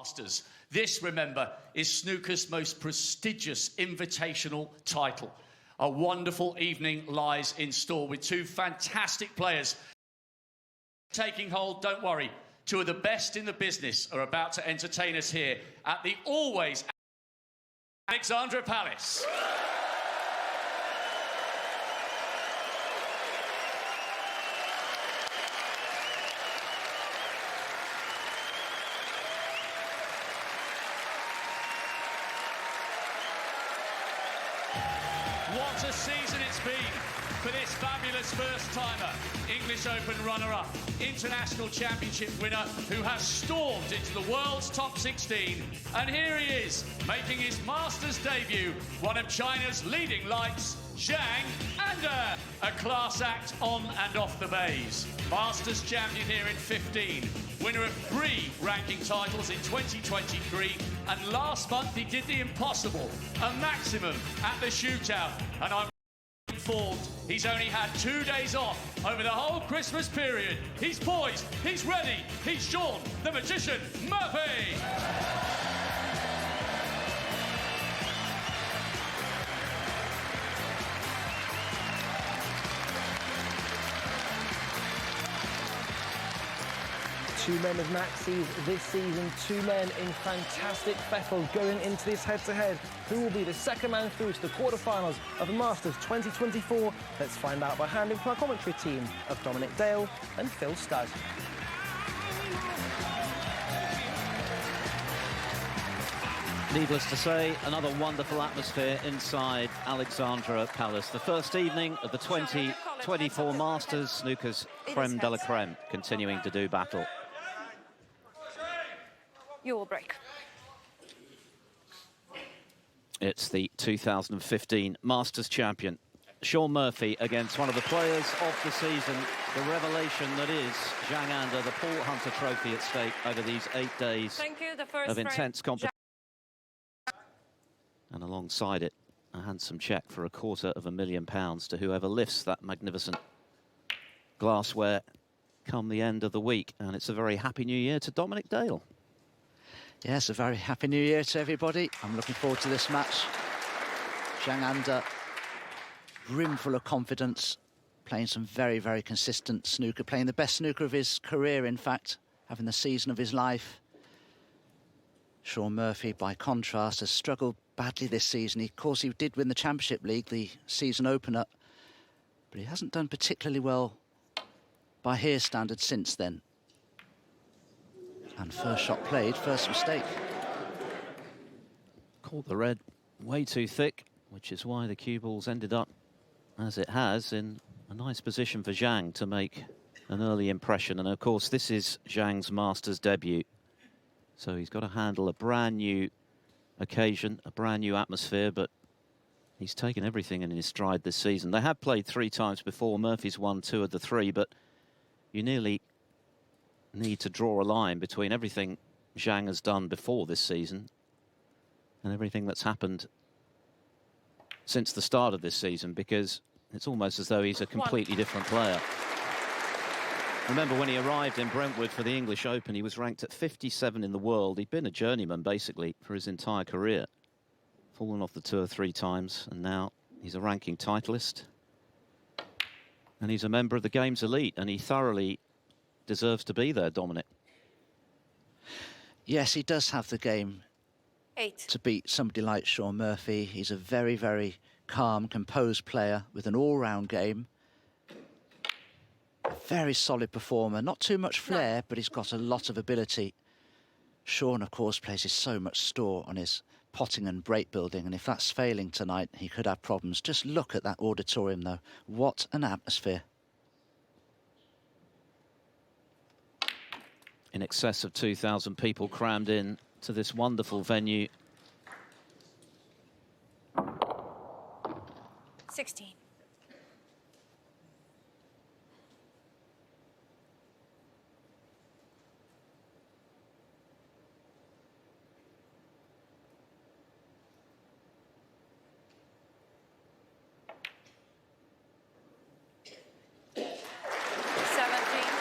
Masters. This, remember, is snooker's most prestigious invitational title. A wonderful evening lies in store with two fantastic players taking hold. Don't worry, two of the best in the business are about to entertain us here at the always Alexandra Palace. What a season it's been for this fabulous first-timer, English Open runner-up, International Championship winner who has stormed into the world's top 16. And here he is, making his Masters debut, one of China's leading lights, Jiang Anda, a class act on and off the bays. Masters champion here in 15, winner of 3 ranking titles in 2023, and last month he did the impossible, a maximum at the shootout. And I'm informed he's only had 2 days off over the whole Christmas period. He's poised, he's ready, he's Shaun, the magician, Murphy. 2 men of maxis this season, 2 men in fantastic fettle going into this head-to-head. Who will be the second man through to the quarterfinals of the Masters 2024? Let's find out by handing to our commentary team of Dominic Dale and Phil Studd. Needless to say, another wonderful atmosphere inside Alexandra Palace. The first evening of the 2024 Masters, snooker's creme de la creme continuing to do battle. You will break. It's the 2015 Masters champion, Shaun Murphy, against one of the players of the season, the revelation that is Zhang Anda, the Paul Hunter Trophy at stake over these 8 days of intense competition. And alongside it, a handsome cheque for £250,000 to whoever lifts that magnificent glassware come the end of the week. And it's a very happy new year to Dominic Dale. Yes, a very happy new year to everybody. I'm looking forward to this match. Jiang Anda, brimful of confidence, playing some very, very consistent snooker, playing the best snooker of his career, in fact, having the season of his life. Shaun Murphy, by contrast, has struggled badly this season. Of course, he did win the Championship League, the season opener, but he hasn't done particularly well by his standards since then. And first shot played, first mistake. Caught the red way too thick, which is why the cue balls ended up as it has, in a nice position for Zhang to make an early impression. And of course, this is Zhang's Masters debut. So he's got to handle a brand new occasion, a brand new atmosphere, but he's taken everything in his stride this season. They have played 3 times before. Murphy's won 2 of the 3, but you nearly need to draw a line between everything Zhang has done before this season and everything that's happened since the start of this season, because it's almost as though he's a completely different player. Remember, when he arrived in Brentwood for the English Open, he was ranked at 57 in the world. He'd been a journeyman, basically, for his entire career. Fallen off the tour 3 times, and now he's a ranking titleist. And he's a member of the game's elite, and he thoroughly deserves to be there, Dominic. Yes, he does have the game 8 to beat somebody like Shaun Murphy. He's a very, very calm, composed player with an all-round game. Very solid performer, not too much flair, but he's got a lot of ability. Shaun, of course, places so much store on his potting and break building, and if that's failing tonight, he could have problems. Just look at that auditorium, though. What an atmosphere. In excess of 2,000 people crammed in to this wonderful venue. 16.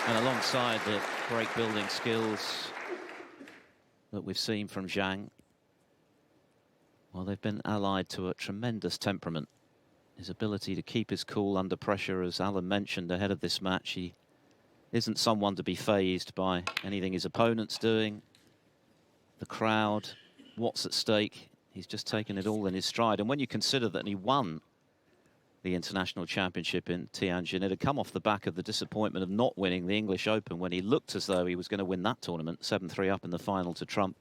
And alongside the break building skills, that we've seen from Zhang, well, they've been allied to a tremendous temperament. His ability to keep his cool under pressure, as Alan mentioned ahead of this match, he isn't someone to be fazed by anything his opponent's doing, the crowd, what's at stake. He's just taken it all in his stride. And when you consider that he won the International Championship in Tianjin, it had come off the back of the disappointment of not winning the English Open when he looked as though he was going to win that tournament, 7-3 up in the final to Trump.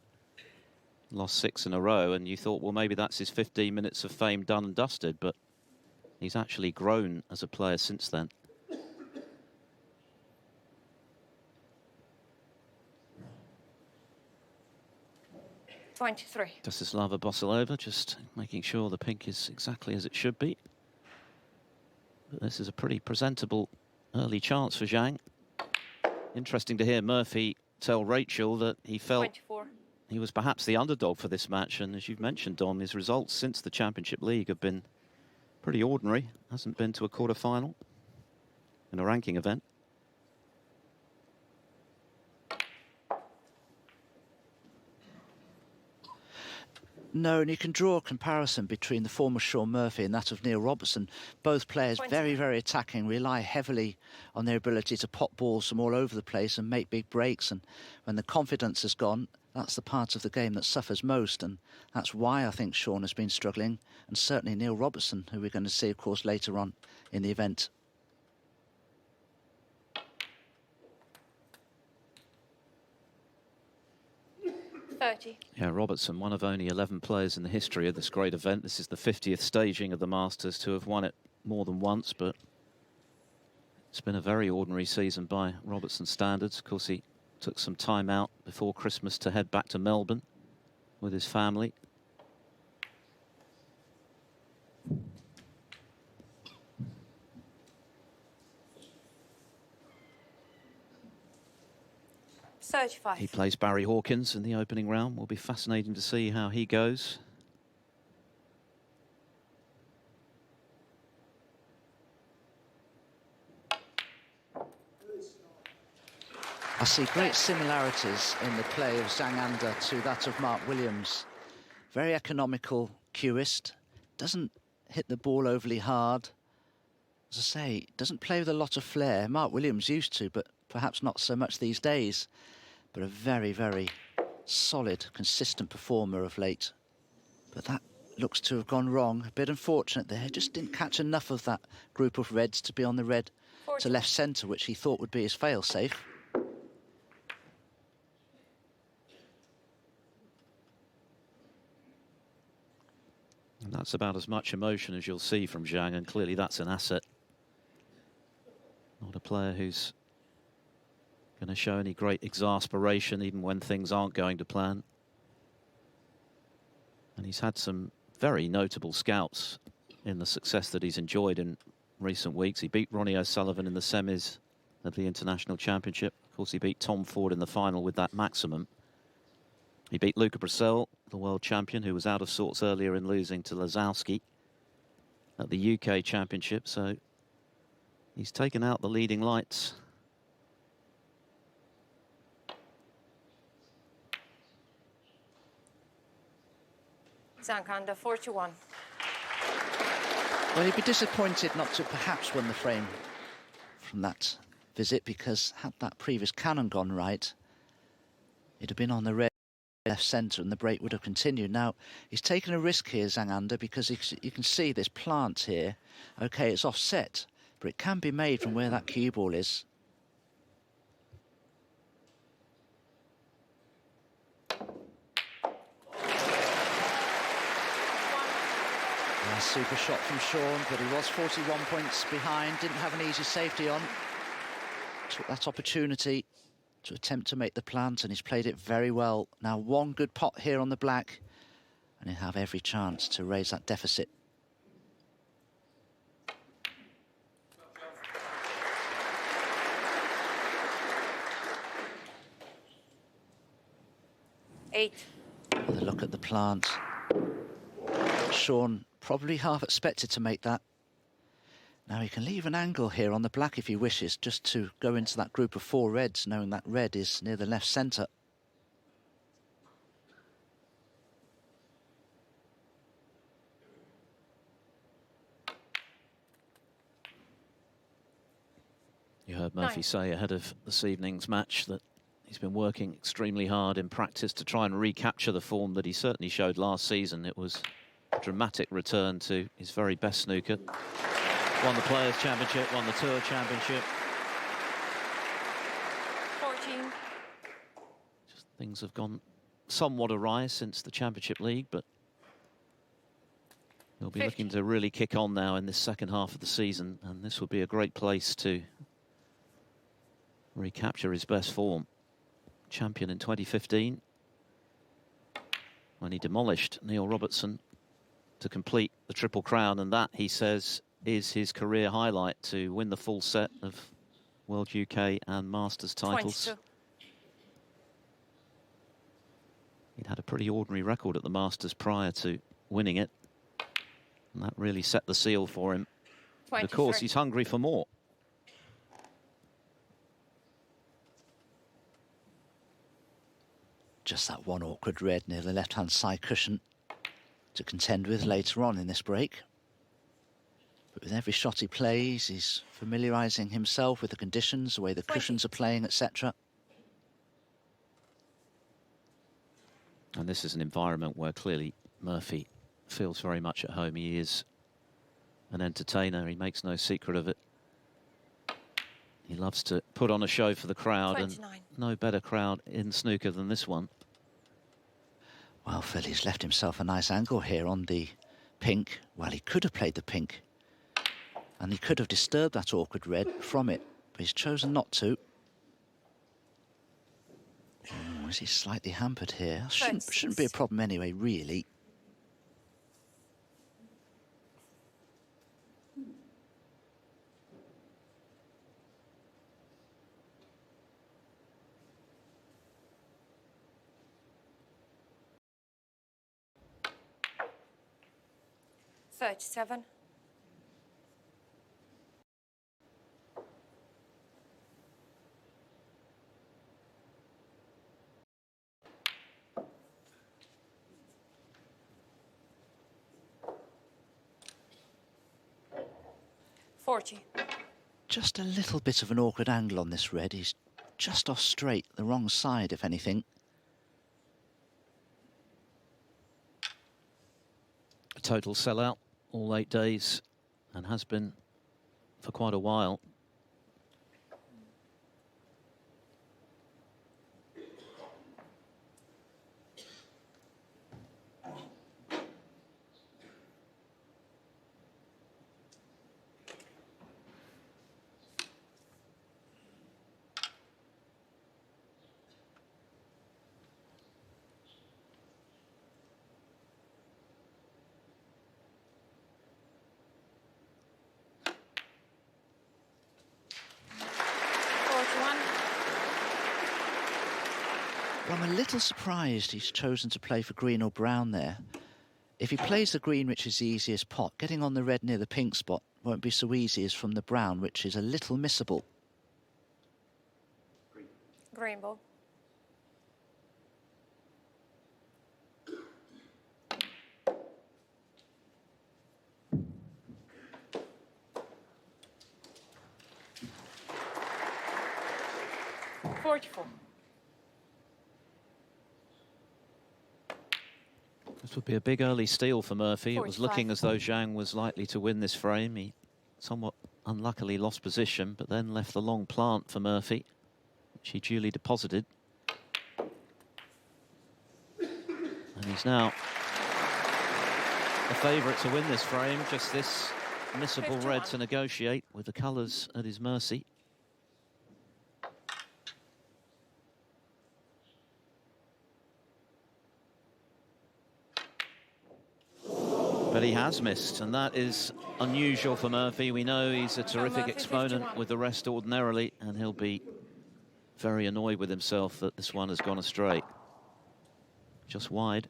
Lost 6 in a row, and you thought, well, maybe that's his 15 minutes of fame done and dusted, but he's actually grown as a player since then. Desislava Bosilova just making sure the pink is exactly as it should be. But this is a pretty presentable early chance for Zhang. Interesting to hear Murphy tell Rachel that he felt 24. He was perhaps the underdog for this match, and as you've mentioned, Dom, his results since the Championship League have been pretty ordinary. Hasn't been to a quarter-final in a ranking event. No, and you can draw a comparison between the former Shaun Murphy and that of Neil Robertson. Both players very, very attacking, rely heavily on their ability to pop balls from all over the place and make big breaks. And when the confidence is gone, that's the part of the game that suffers most. And that's why I think Shaun has been struggling. And certainly Neil Robertson, who we're going to see, of course, later on in the event. Yeah, Robertson, one of only 11 players in the history of this great event. This is the 50th staging of the Masters to have won it more than once, but it's been a very ordinary season by Robertson standards. Of course, he took some time out before Christmas to head back to Melbourne with his family. He plays Barry Hawkins in the opening round. Will be fascinating to see how he goes. I see great similarities in the play of Jiang Anda to that of Mark Williams. Very economical cueist, doesn't hit the ball overly hard. As I say, doesn't play with a lot of flair. Mark Williams used to, but perhaps not so much these days. But a very, very solid, consistent performer of late. But that looks to have gone wrong. A bit unfortunate there. Just didn't catch enough of that group of reds to be on the red to left centre, which he thought would be his fail-safe. And that's about as much emotion as you'll see from Zhang, and clearly that's an asset. Not a player who's going to show any great exasperation even when things aren't going to plan. And he's had some very notable scouts in the success that he's enjoyed in recent weeks. He beat Ronnie O'Sullivan in the semis of the International Championship. Of course, he beat Tom Ford in the final with that maximum. He beat Luca Brissell, the world champion, who was out of sorts earlier in losing to Lazowski at the UK Championship. So he's taken out the leading lights. Zhang Anda, 41. Well, he'd be disappointed not to perhaps win the frame from that visit, because had that previous cannon gone right, it'd have been on the red left centre and the break would have continued. Now, he's taken a risk here, Zhang Anda, because you can see this plant here. OK, it's offset, but it can be made from where that cue ball is. Super shot from Shaun, but he was 41 points behind, didn't have an easy safety on. Took that opportunity to attempt to make the plant, and he's played it very well. Now one good pot here on the black, and he'll have every chance to raise that deficit. With a look at the plant. Shaun probably half expected to make that. Now he can leave an angle here on the black if he wishes, just to go into that group of 4 reds, knowing that red is near the left centre. You heard Murphy 9. say ahead of this evening's match that he's been working extremely hard in practice to try and recapture the form that he certainly showed last season. It was a dramatic return to his very best snooker. Won the Players' Championship, won the Tour Championship. 14. Just things have gone somewhat awry since the Championship League, but he'll be 50. looking to really kick on now in this second half of the season, and this would be a great place to recapture his best form. Champion in 2015, when he demolished Neil Robertson to complete the Triple Crown, and that, he says, is his career highlight, to win the full set of World, UK and Masters titles. 22. He'd had a pretty ordinary record at the Masters prior to winning it, and that really set the seal for him. But of course, 23. he's hungry for more. Just that one awkward red near the left-hand side cushion to contend with later on in this break. But with every shot he plays, he's familiarising himself with the conditions, the way the 20. cushions are playing, etc. And this is an environment where clearly Murphy feels very much at home. He is an entertainer. He makes no secret of it. He loves to put on a show for the crowd, 29. and no better crowd in snooker than this one. Well, Phil, he's left himself a nice angle here on the pink. Well, he could have played the pink, and he could have disturbed that awkward red from it, but he's chosen not to. Oh, is he slightly hampered here? Shouldn't be a problem anyway, really. $37. 40. Just a little bit of an awkward angle on this red. He's just off straight, the wrong side, if anything. A total sellout all 8 days, and has been for quite a while. I'm a little surprised he's chosen to play for green or brown there. If he plays the green, which is the easiest pot, getting on the red near the pink spot won't be so easy as from the brown, which is a little missable. Green ball. $44. This would be a big early steal for Murphy. It was 45. looking as though Zhang was likely to win this frame. He somewhat unluckily lost position, but then left the long plant for Murphy, which he duly deposited. And he's now the favourite to win this frame. Just this missable 51. red to negotiate with the colours at his mercy. But he has missed, and that is unusual for Murphy. We know he's a terrific Murphy, exponent 51. with the rest ordinarily, and he'll be very annoyed with himself that this one has gone astray. Just wide.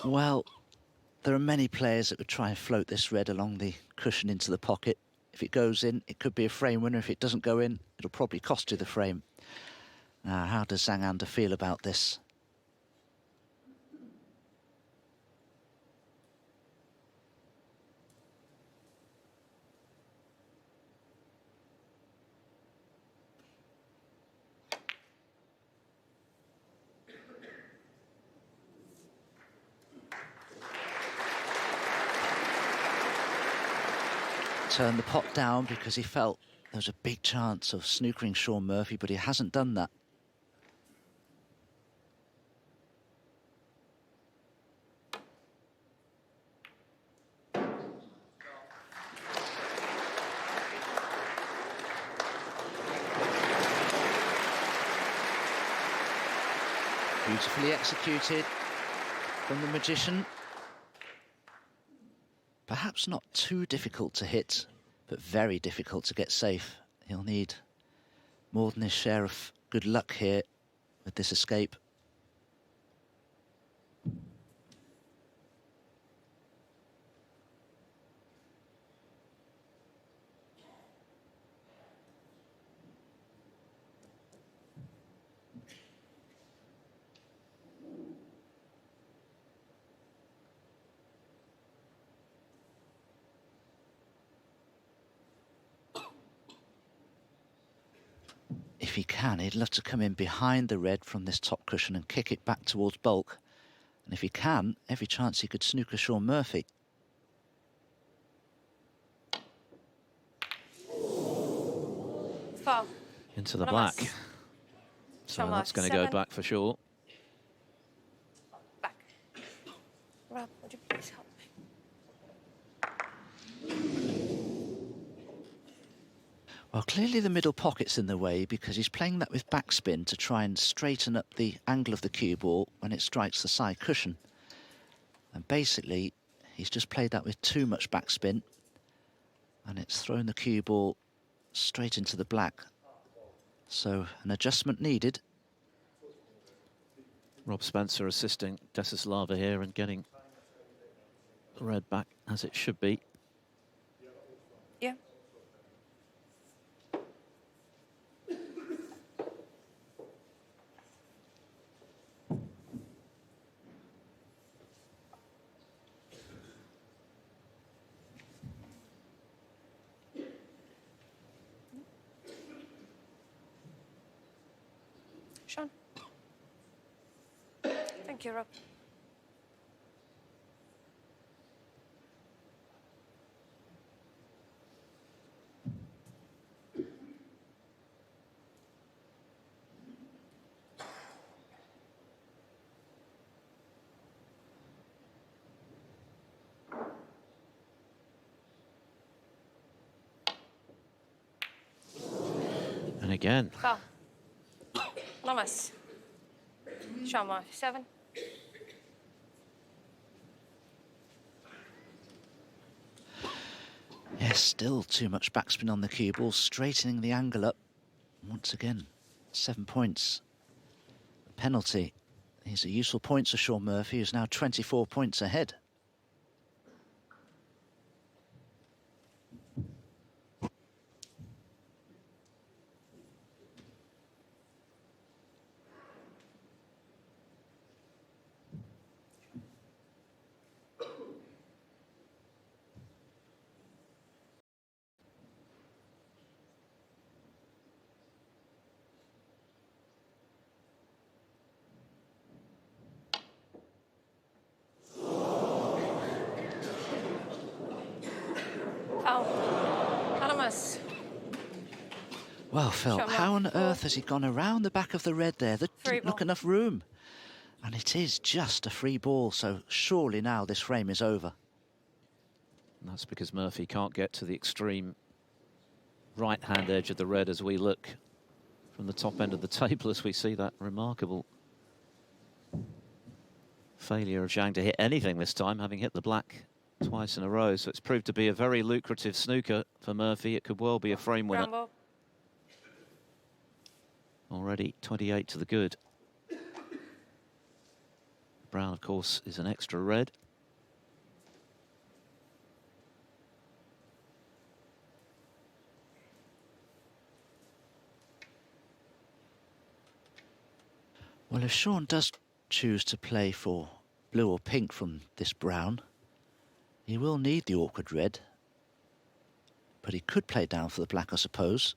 Well, there are many players that would try and float this red along the cushion into the pocket. If it goes in, it could be a frame winner. If it doesn't go in, it'll probably cost you the frame. Now, how does Zhang Anda feel about this? Turned the pot down because he felt there was a big chance of snookering Shaun Murphy, but he hasn't done that. Beautifully executed from the magician. Perhaps not too difficult to hit, but very difficult to get safe. He'll need more than his share of good luck here with this escape. If he can, he'd love to come in behind the red from this top cushion and kick it back towards bulk. And if he can, every chance he could snooker Shaun Murphy. Foul. Into the Anonymous. black. So Shaun that's Murphy, going to go 7. back for sure. Back. Rob, would you please help me? Well, clearly the middle pocket's in the way because he's playing that with backspin to try and straighten up the angle of the cue ball when it strikes the side cushion. And basically, he's just played that with too much backspin, and it's thrown the cue ball straight into the black. So an adjustment needed. Rob Spencer assisting Desislava here and getting the red back as it should be. Yeah. Shaun. Thank you, Rob. And again, Foul. Anonymous. Shaun Murphy, 7. Yes, still too much backspin on the cue ball, straightening the angle up. Once again, 7 points. A penalty. These are useful points for Shaun Murphy, who's now 24 points ahead. Foul. Anonymous. Well, Phil, Shaun how on Murphy, earth has he gone around the back of the red there? There Free didn't look ball. enough room. And it is just a free ball, so surely now this frame is over. and that's because Murphy can't get to the extreme right-hand edge of the red as we look from the top end of the table as we see that remarkable failure of Zhang to hit anything this time, having hit the black twice in a row. So it's proved to be a very lucrative snooker for Murphy. It could well be a frame winner. Rambo. Already 28 to the good. Brown, of course, is an extra red. Well, if Shaun does choose to play for blue or pink from this brown, he will need the awkward red. But he could play down for the black, I suppose.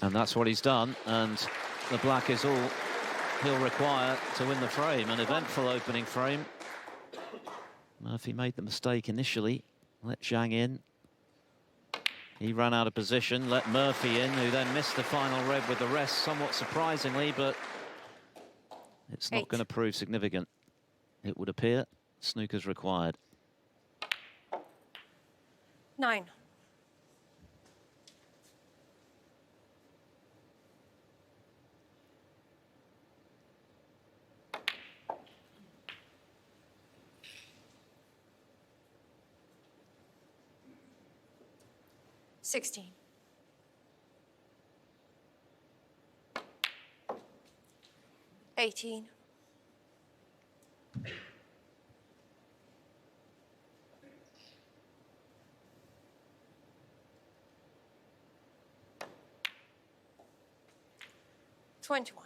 And that's what he's done, and the black is all he'll require to win the frame. An eventful opening frame. Murphy made the mistake initially, let Zhang in. He ran out of position, let Murphy in, who then missed the final red with the rest, somewhat surprisingly, but it's not going to prove significant. It would appear snooker's required. 9. $16. 18. 21.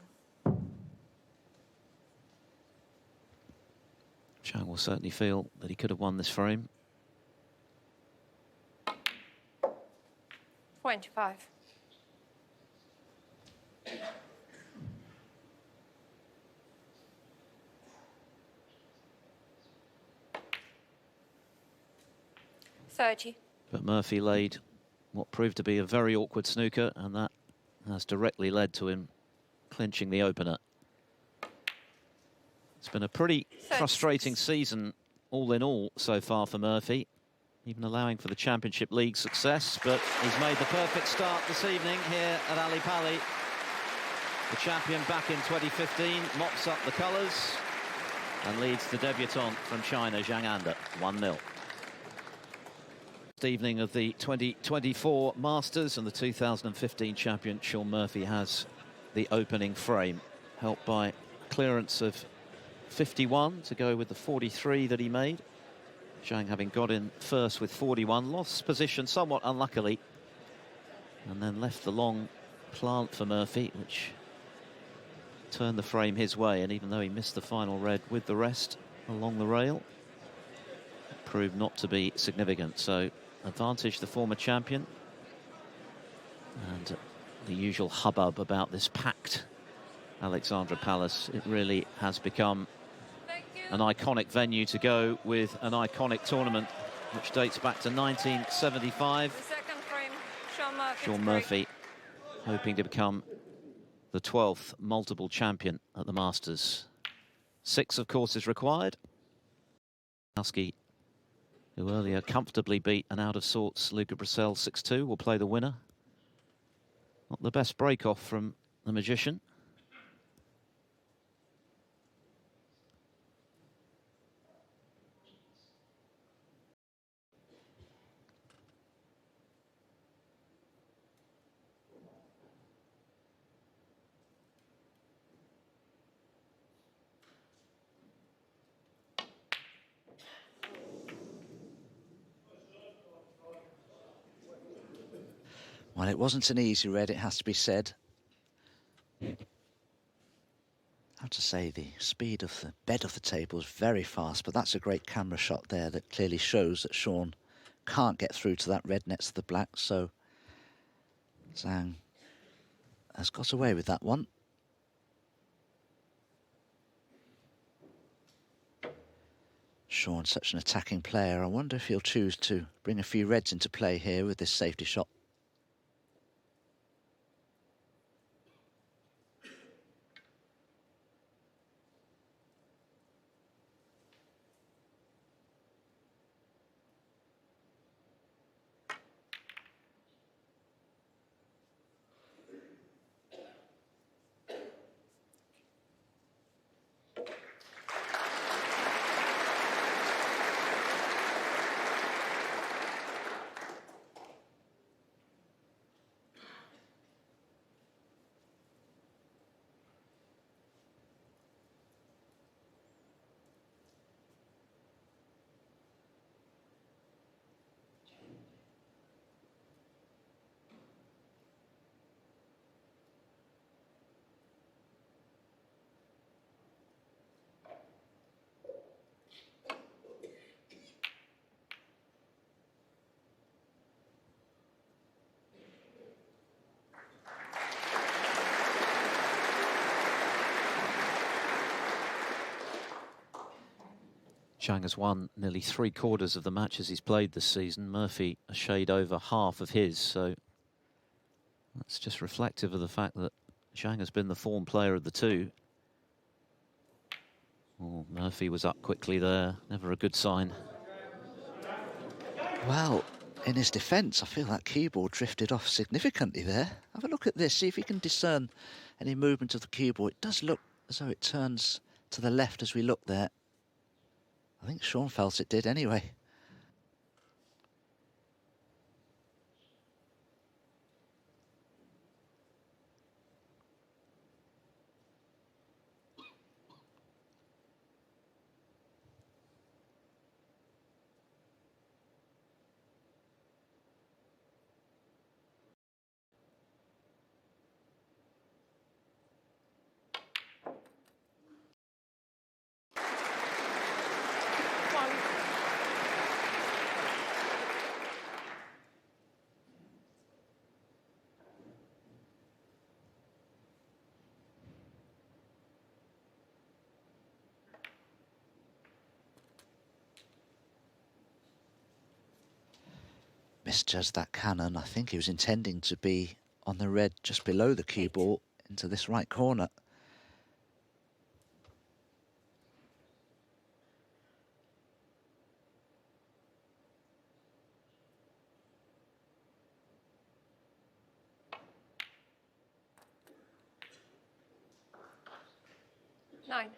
Zhang will certainly feel that he could have won this frame. 25. 30. But Murphy laid what proved to be a very awkward snooker, and that has directly led to him clinching the opener. It's been a pretty frustrating season, all in all, so far for Murphy, even allowing for the Championship League success, but he's made the perfect start this evening here at Ali Pali. The champion back in 2015 mops up the colours and leads the debutant from China, Jiang Anda, 1-0. Evening of the 2024 Masters, and the 2015 champion Shaun Murphy has the opening frame, helped by clearance of 51 to go with the 43 that he made. Zhang having got in first with 41, lost position somewhat unluckily, and then left the long plant for Murphy, which turned the frame his way, and even though he missed the final red with the rest along the rail, it proved not to be significant. So advantage the former champion, and the usual hubbub about this packed Alexandra Palace. It really has become an iconic venue to go with an iconic tournament, which dates back to 1975. The second frame, Shaun Murphy hoping to become the 12th multiple champion at the Masters. 6, of course, is required. Husky, who earlier comfortably beat an out-of-sorts Luca Brissell 6-2, will play the winner. Not the best break-off from the Magician. Well, it wasn't an easy red, it has to be said. I have to say, the speed of the bed of the table is very fast, but that's a great camera shot there that clearly shows that Shaun can't get through to that red next to the black, so Zhang has got away with that one. Shaun, such an attacking player. I wonder if he'll choose to bring a few reds into play here with this safety shot. Zhang has won nearly 3/4 of the matches he's played this season. Murphy a shade over half of his, so that's just reflective of the fact that Zhang has been the form player of the two. Oh, Murphy was up quickly there, never a good sign. Well, in his defence, I feel that cue ball drifted off significantly there. Have a look at this, see if you can discern any movement of the cue ball. It does look as though it turns to the left as we look there. I think Shaun felt it did anyway. One. 'Misjudged that cannon. I think he was intending to be on the red just below the cue ball into this right corner. Nine.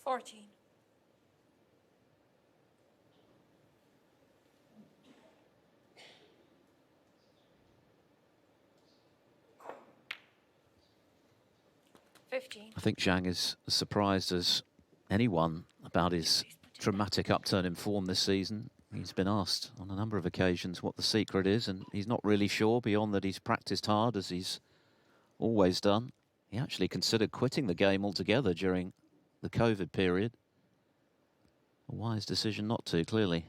Fourteen. I think Zhang is as surprised as anyone about his dramatic upturn in form this season. He's been asked on a number of occasions what the secret is, and he's not really sure, beyond that he's practiced hard, as he's always done. He actually considered quitting the game altogether during the COVID period. A wise decision not to, clearly.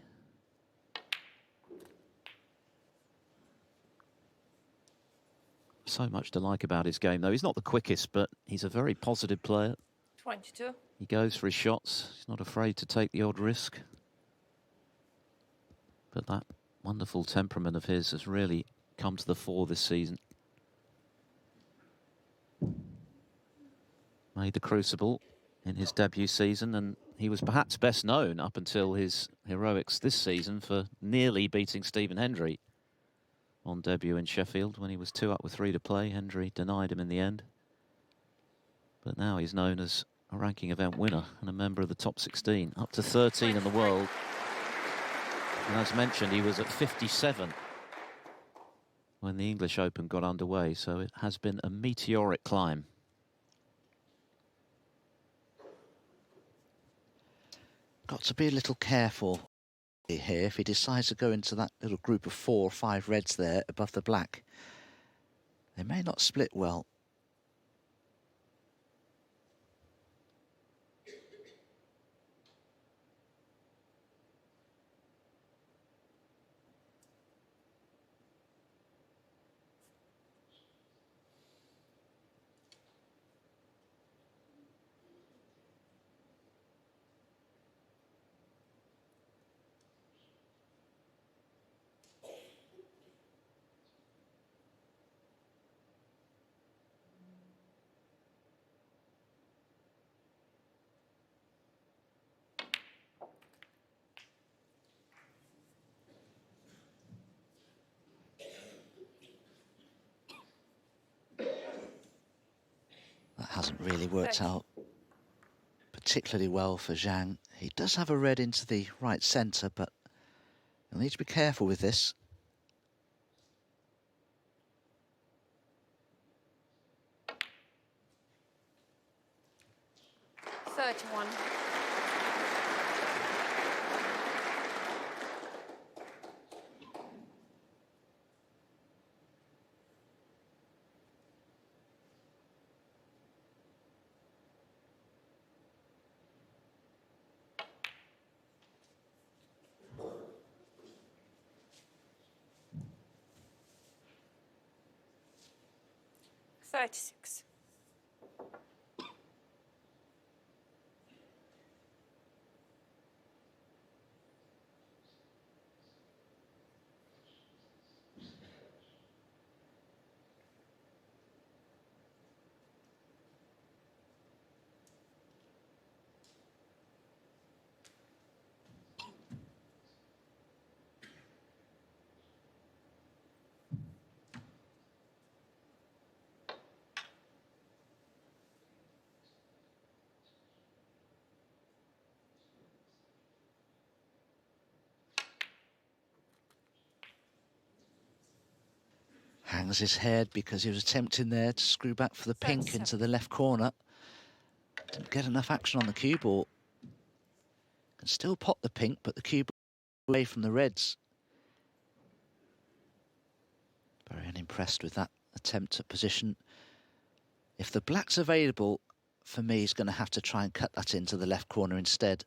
So much to like about his game, though. He's not the quickest, but he's a very positive player. 22. He goes for his shots. He's not afraid to take the odd risk. But that wonderful temperament of his has really come to the fore this season. Made the crucible in his debut season, and he was perhaps best known up until his heroics this season for nearly beating Stephen Hendry on debut in Sheffield when he was 2 up with 3 to play. Hendry denied him in the end. But now he's known as a ranking event winner and a member of the top 16, up to 13 in the world. And as mentioned, he was at 57 when the English Open got underway, so it has been a meteoric climb. Got to be a little careful here if he decides to go into that little group of 4 or 5 reds there above the black. They may not split well. That hasn't really worked out particularly well for Zhang. He does have a red into the right centre, but you'll need to be careful with this. 31. $36. Hangs his head because he was attempting there to screw back for the pink into the left corner. Didn't get enough action on the cue ball. Can still pot the pink, but the cue ball away from the reds. Very unimpressed with that attempt at position. If the black's available, for me, he's going to have to try and cut that into the left corner instead.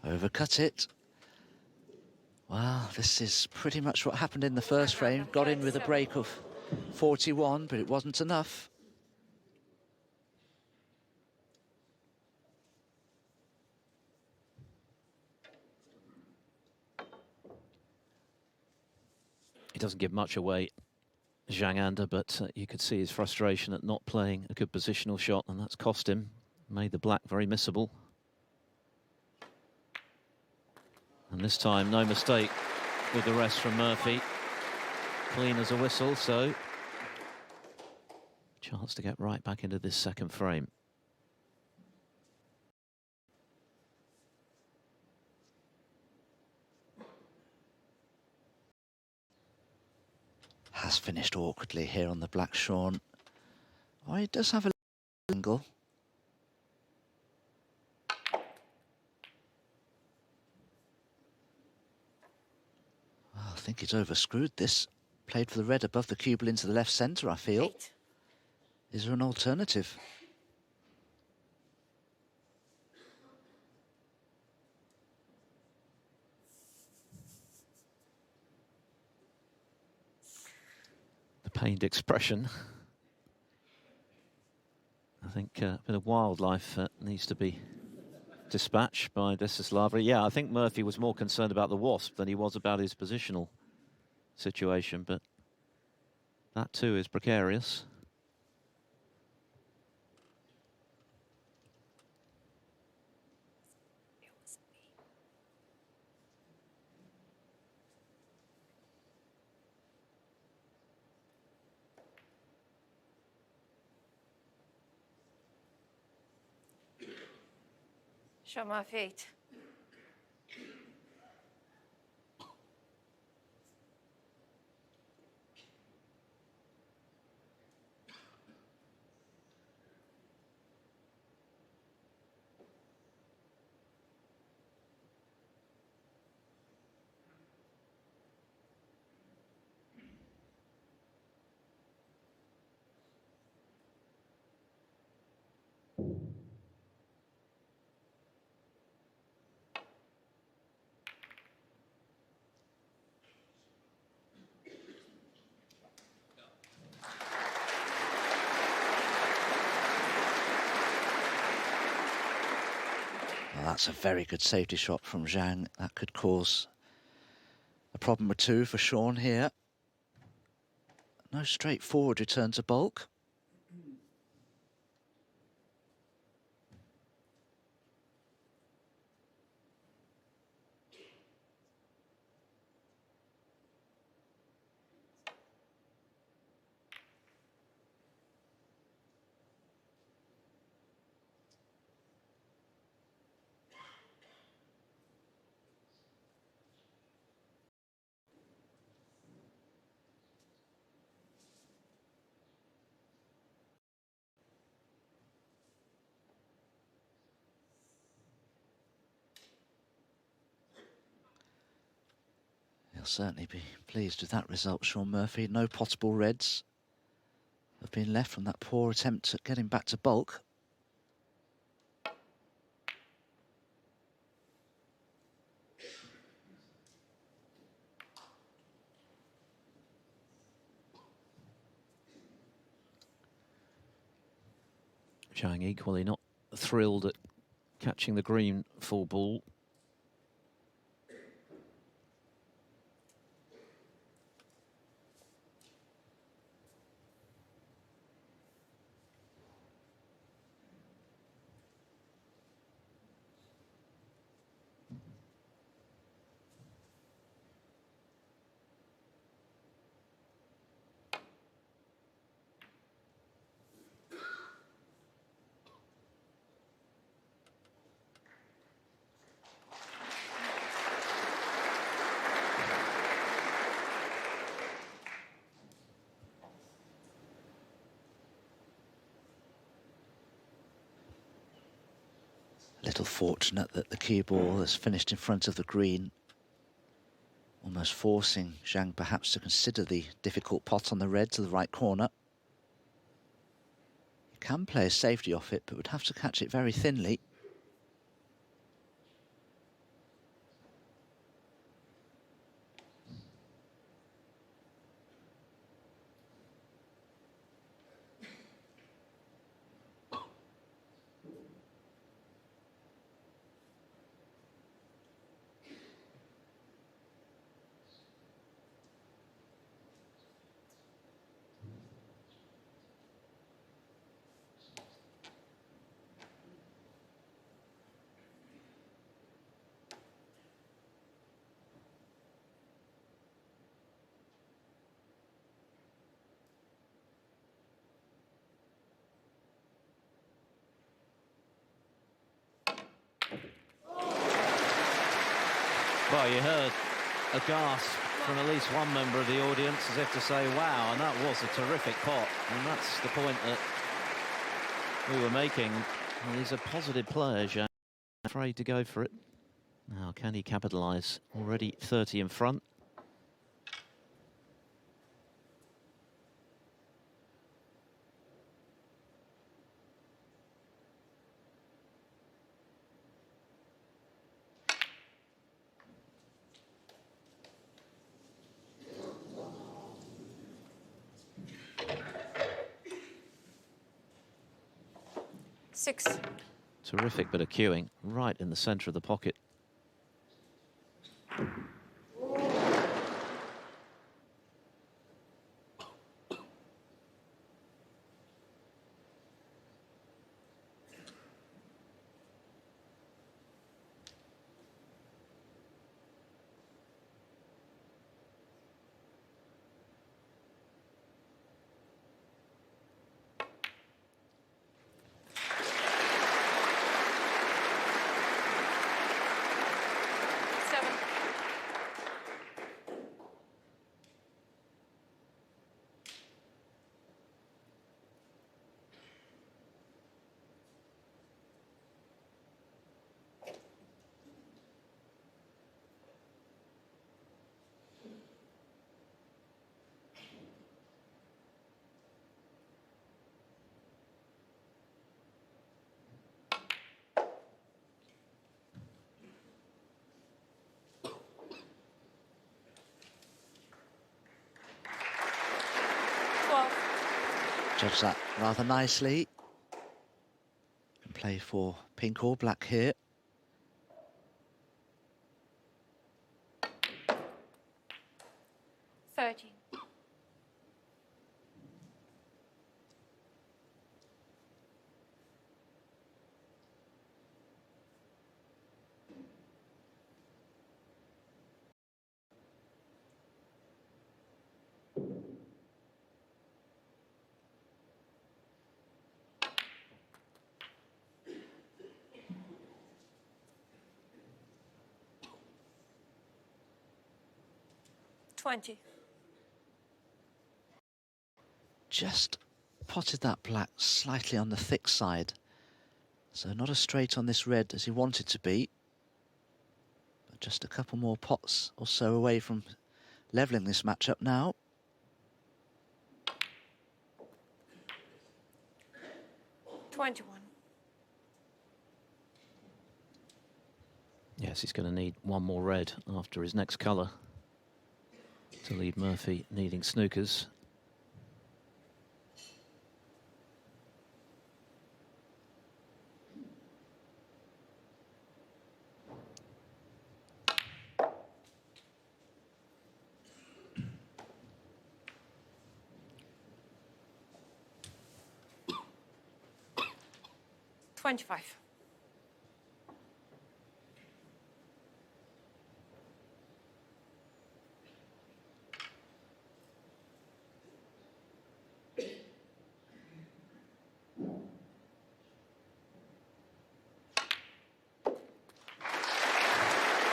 Overcut it. Well, this is pretty much what happened in the first frame. Got in with a break of 41, but it wasn't enough. He doesn't give much away, Jiang Anda, but you could see his frustration at not playing a good positional shot, and that's cost him. Made the black very missable. And this time, no mistake with the rest from Murphy. Clean as a whistle, so chance to get right back into this second frame. Has finished awkwardly here on the black, Shaun. Oh, he does have a angle. Oh, I think he's overscrewed this. Played for the red above the cue ball into the left centre, I feel. 8. Is there an alternative? The pained expression. I think a bit of wildlife needs to be dispatched by Desislava. Yeah, I think Murphy was more concerned about the wasp than he was about his positional situation, but that too is precarious. Show my feet. Well, that's a very good safety shot from Zhang. That could cause a problem or two for Shaun here. No straightforward return to bulk. He'll certainly be pleased with that result, Shaun Murphy. No potable reds have been left from that poor attempt at getting back to bulk. Zhang equally not thrilled at catching the green full ball. Little fortunate that the cue ball has finished in front of the green, almost forcing Zhang perhaps to consider the difficult pot on the red to the right corner. He can play a safety off it, but would have to catch it very thinly. Well, you heard a gasp from at least one member of the audience as if to say, wow, and that was a terrific pot. And that's the point that we were making. Well, he's a positive player, Zhang. Afraid to go for it. Now, can he capitalise? Already 30 in front. Six. Terrific bit of cueing right in the centre of the pocket. Seven. Judge that rather nicely. Can play for pink or black here. Thirteen. $20. Just potted that black slightly on the thick side. So not as straight on this red as he wanted to be. But just a couple more pots or so away from levelling this match up now. Yes, he's going to need one more red after his next colour to leave Murphy needing snookers.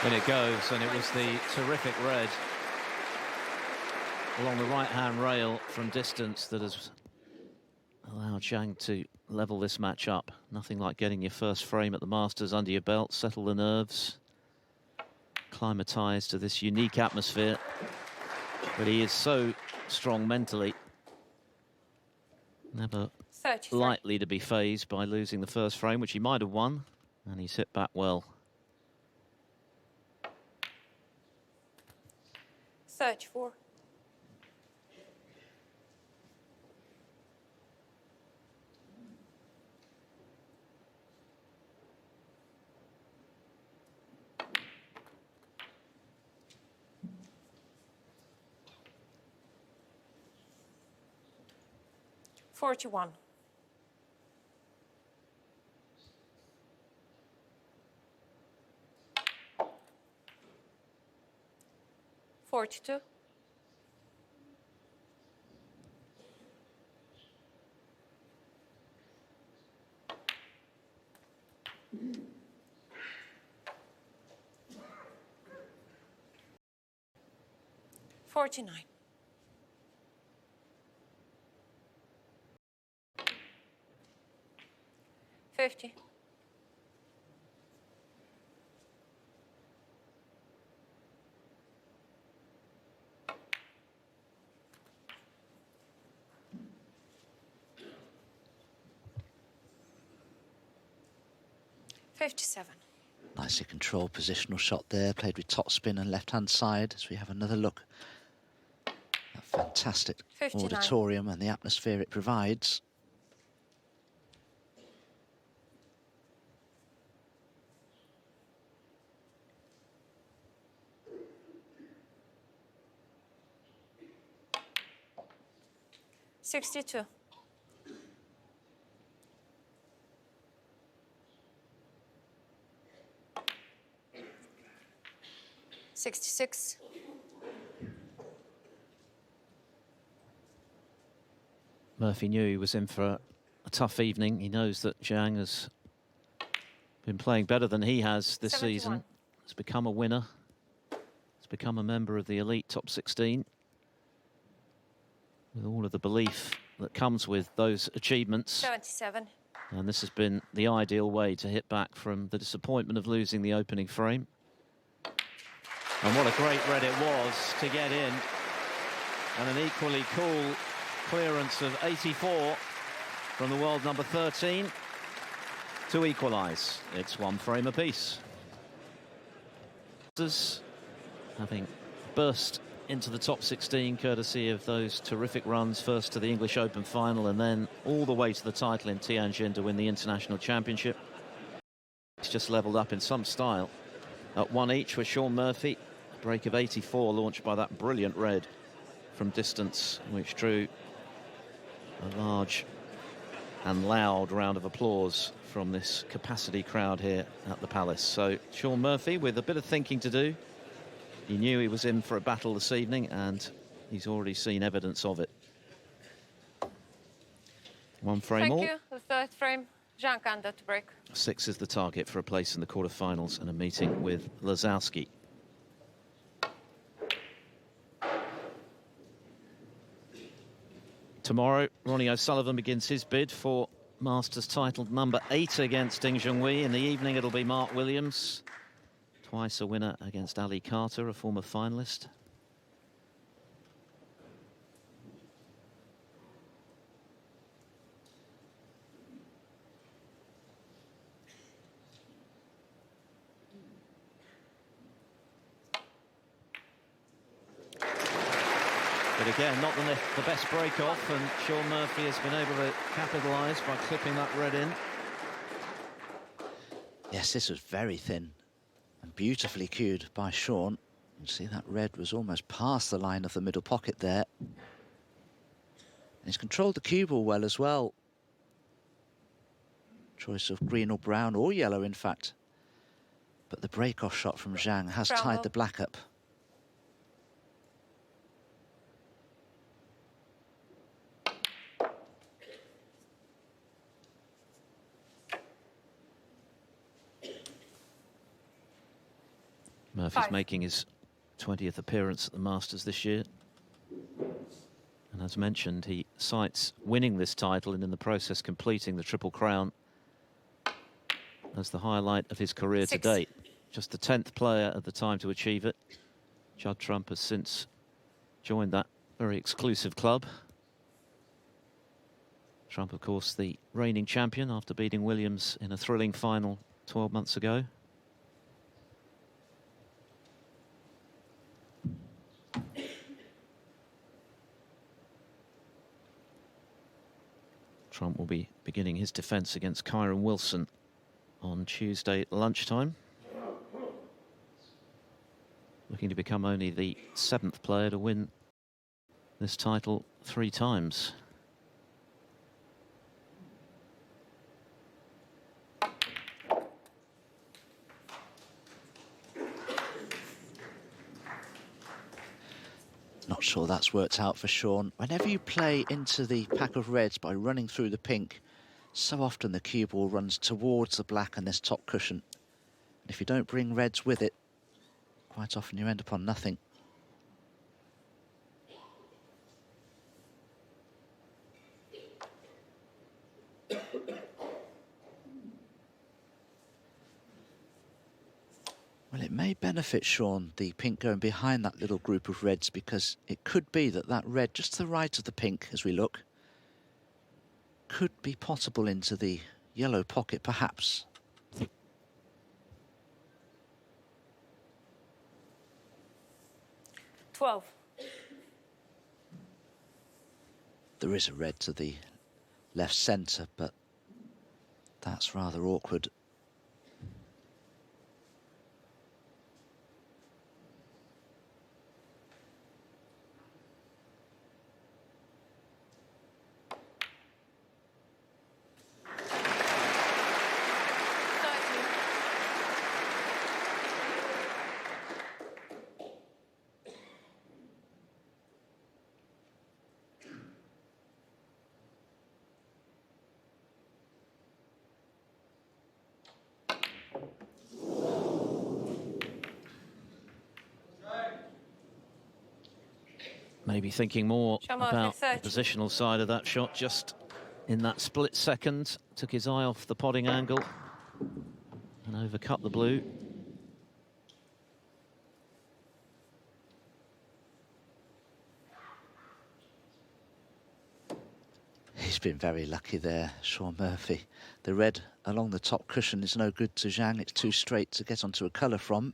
In it goes, and it was the terrific red along the right-hand rail from distance that has allowed Zhang to level this match up. Nothing like getting your first frame at the Masters under your belt, settle the nerves, acclimatise to this unique atmosphere. But he is so strong mentally, never likely to be fazed by losing the first frame, which he might have won, and he's hit back well. 34. $41. 42. 49. 50. 57. Nicely controlled positional shot there, played with top spin and left-hand side as we have another look at that fantastic 59. auditorium and the atmosphere it provides. $62. 66. Murphy knew he was in for a tough evening. He knows that Jiang has been playing better than he has this 71. season. Has become a winner. Has become a member of the elite top 16. With all of the belief that comes with those achievements. 77. And this has been the ideal way to hit back from the disappointment of losing the opening frame. And what a great red it was to get in. And an equally cool clearance of 84 from the world number 13 to equalise. It's one frame apiece. Having burst into the top 16 courtesy of those terrific runs, first to the English Open final and then all the way to the title in Tianjin to win the International Championship. It's just levelled up in some style at one each with Shaun Murphy. A break of 84 launched by that brilliant red from distance, which drew a large and loud round of applause from this capacity crowd here at the Palace. So Shaun Murphy with a bit of thinking to do. He knew he was in for a battle this evening, and he's already seen evidence of it. One frame all. Thank you. The third frame, Jiang Anda to break. 6 is the target for a place in the quarterfinals and a meeting with Lazowski. Tomorrow, Ronnie O'Sullivan begins his bid for Masters title number 8 against Ding Junhui. In the evening, it'll be Mark Williams. Twice a winner against Ali Carter, a former finalist. But again, not the best break off, and Shaun Murphy has been able to capitalise by clipping that red in. Yes, this was very thin and beautifully cued by Shaun. You see that red was almost past the line of the middle pocket there. And he's controlled the cue ball well as well. Choice of green or brown or yellow, in fact. But the break-off shot from Zhang has Brown tied ball. the black up. Murphy's 5. making his 20th appearance at the Masters this year. And as mentioned, he cites winning this title and in the process completing the Triple Crown as the highlight of his career 6. to date. Just the 10th player at the time to achieve it. Judd Trump has since joined that very exclusive club. Trump, of course, the reigning champion after beating Williams in a thrilling final 12 months ago. Trump will be beginning his defence against Kyron Wilson on Tuesday at lunchtime. Looking to become only the 7th player to win this title 3 times. Not sure that's worked out for Shaun. Whenever you play into the pack of reds by running through the pink, so often the cue ball runs towards the black and this top cushion. And if you don't bring reds with it, quite often you end up on nothing. Well, it may benefit Shaun, the pink going behind that little group of reds, because it could be that that red just to the right of the pink as we look could be possible into the yellow pocket, perhaps. $12. There is a red to the left centre, but that's rather awkward. Maybe thinking more Shaun Murphy, about 30. the positional side of that shot just in that split second. Took his eye off the potting angle and overcut the blue. He's been very lucky there, Shaun Murphy. The red along the top cushion is no good to Zhang. It's too straight to get onto a colour from.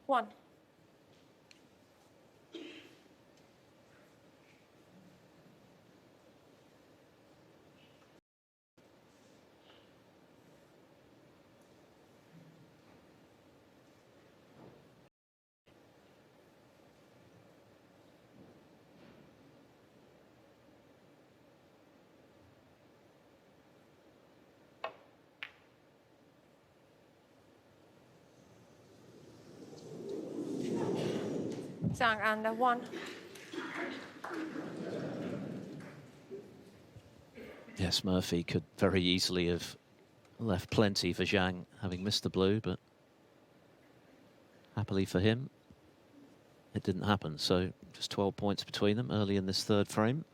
One. Jiang Anda, 1. Yes, Murphy could very easily have left plenty for Zhang, having missed the blue, but happily for him, it didn't happen. So just 12 points between them early in this 3rd frame.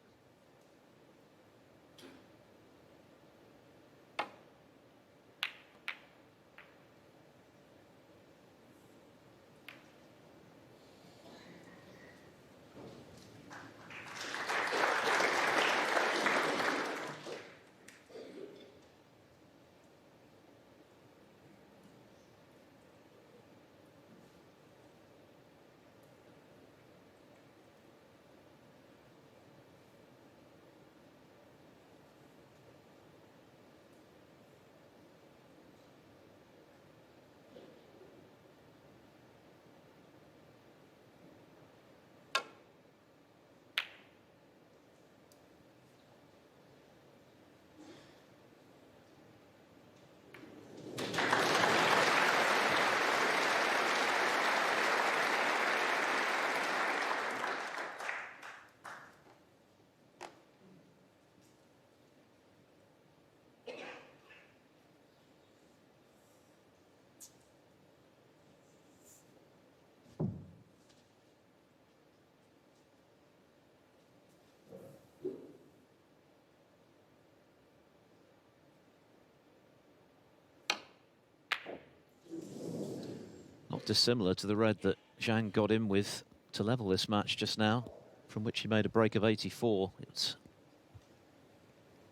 not dissimilar to the red that Zhang got in with to level this match just now, from which he made a break of 84. It's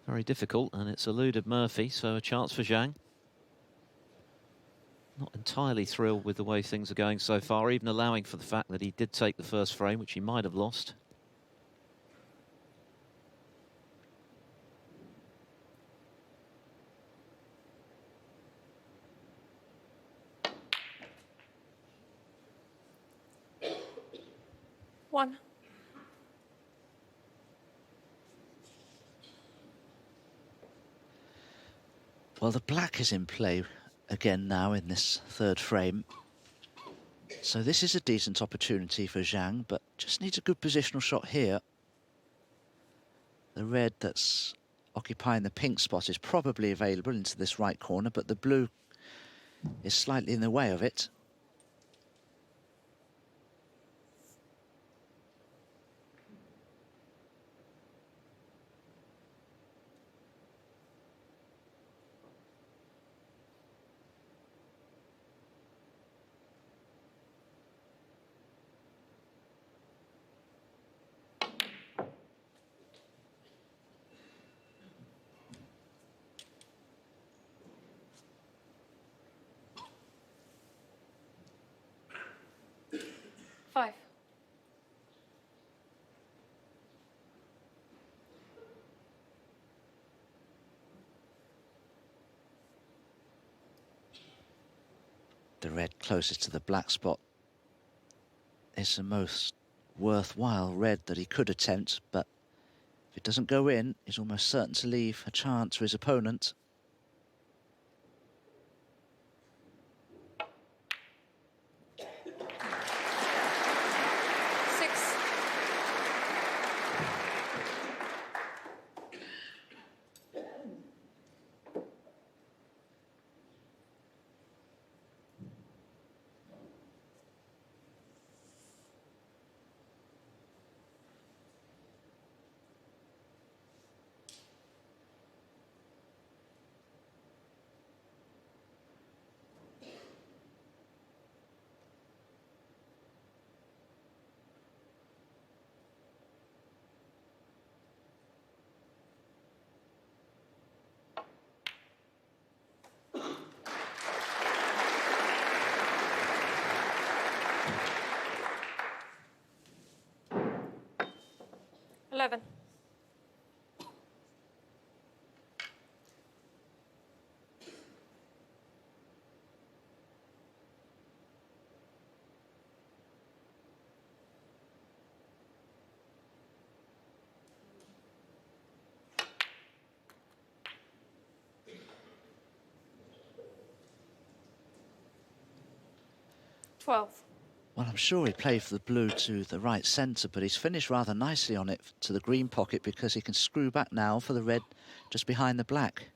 very difficult, and it's eluded Murphy, so a chance for Zhang. Not entirely thrilled with the way things are going so far, even allowing for the fact that he did take the first frame, which he might have lost. One. Well, the black is in play again now in this third frame. So this is a decent opportunity for Zhang, but just needs a good positional shot here. The red that's occupying the pink spot is probably available into this right corner, but the blue is slightly in the way of it. Five. The red closest to the black spot is the most worthwhile red that he could attempt, but if it doesn't go in, he's almost certain to leave a chance for his opponent. Six. Eleven. Twelve. Well, I'm sure he played for the blue to the right centre, but he's finished rather nicely on it to the green pocket because he can screw back now for the red just behind the black.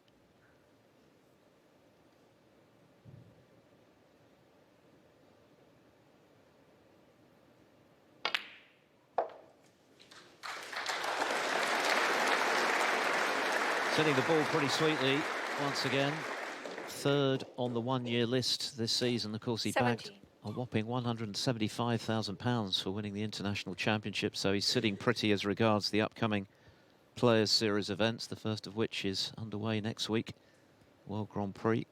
Setting the ball pretty sweetly once again. Third on the one-year list this season. Of course, he bagged 70. a whopping £175,000 for winning the International Championship, so he's sitting pretty as regards the upcoming Players Series events, the first of which is underway next week. World Grand Prix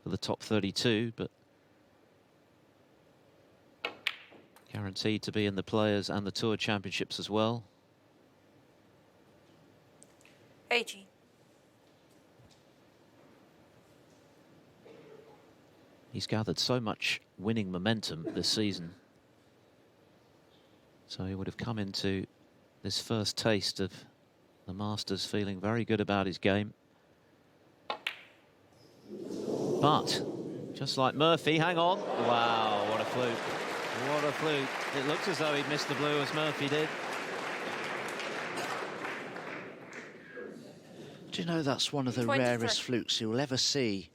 for the top 32, but guaranteed to be in the Players and the Tour Championships as well. 18. He's gathered so much winning momentum this season. So he would have come into this first taste of the Masters feeling very good about his game. But, just like Murphy, hang on. Wow, what a fluke. What a fluke. It looks as though he'd missed the blue as Murphy did. Do you know that's one of the 23. rarest flukes you'll ever see?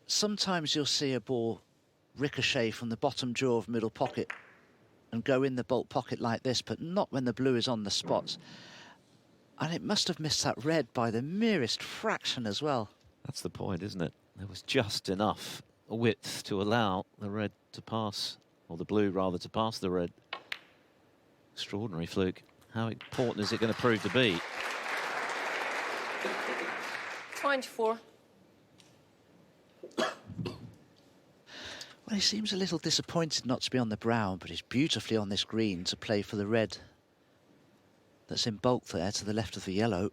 Sometimes you'll see a ball ricochet from the bottom jaw of middle pocket and go in the bolt pocket like this, but not when the blue is on the spot. And it must have missed that red by the merest fraction as well. That's the point, isn't it? There was just enough width to allow the red to pass, or the blue rather, to pass the red. Extraordinary fluke. How important is it going to prove to be? 24. Well, he seems a little disappointed not to be on the brown, but he's beautifully on this green to play for the red that's in bulk there to the left of the yellow.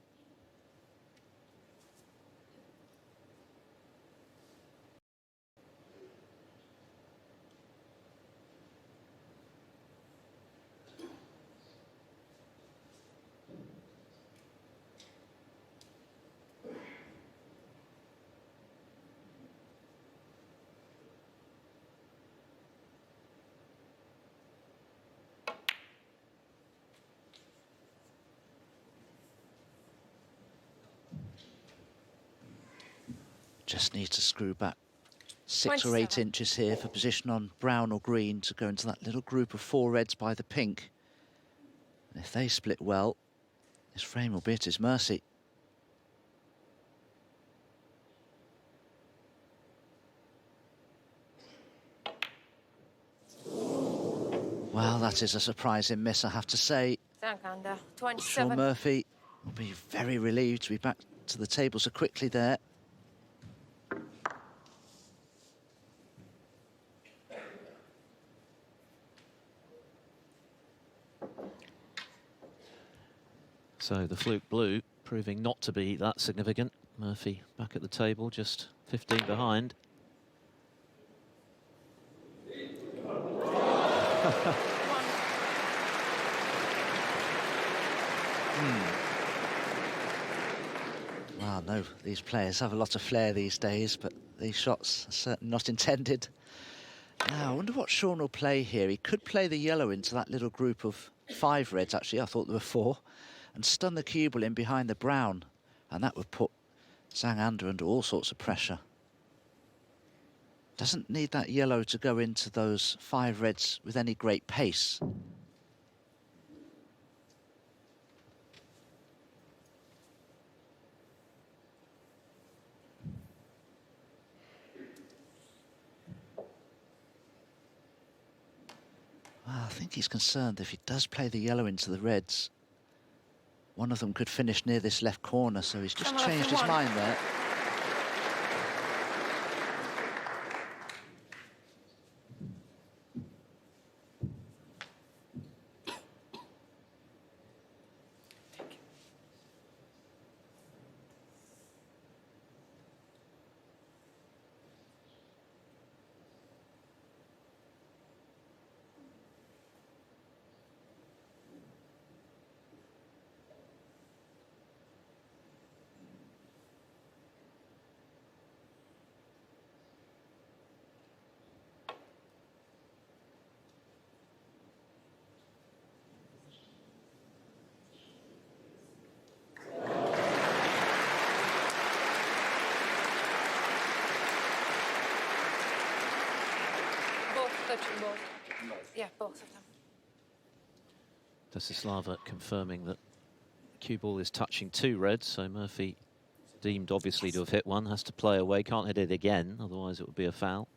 Just need to screw back 6 or 8 27. inches here for position on brown or green to go into that little group of 4 reds by the pink. And if they split well, his frame will be at his mercy. Well, that is a surprising miss, I have to say. Zhang Anda, Shaun 27. Murphy will be very relieved to be back to the table so quickly there. So the fluke blue proving not to be that significant. Murphy back at the table, just 15 behind. Well, no, these players have a lot of flair these days, but these shots are certainly not intended. Now, I wonder what Shaun will play here. He could play the yellow into that little group of 5 reds, actually. I thought there were 4. And stun the cue ball in behind the brown. And that would put Jiang Anda under all sorts of pressure. Doesn't need that yellow to go into those 5 reds with any great pace. Well, I think he's concerned if he does play the yellow into the reds, one of them could finish near this left corner, so he's just changed his mind there. Touching both. Yeah, both of them. Desislava confirming that cue ball is touching 2 reds, so Murphy, deemed obviously to have hit one, has to play away, can't hit it again, otherwise it would be a foul.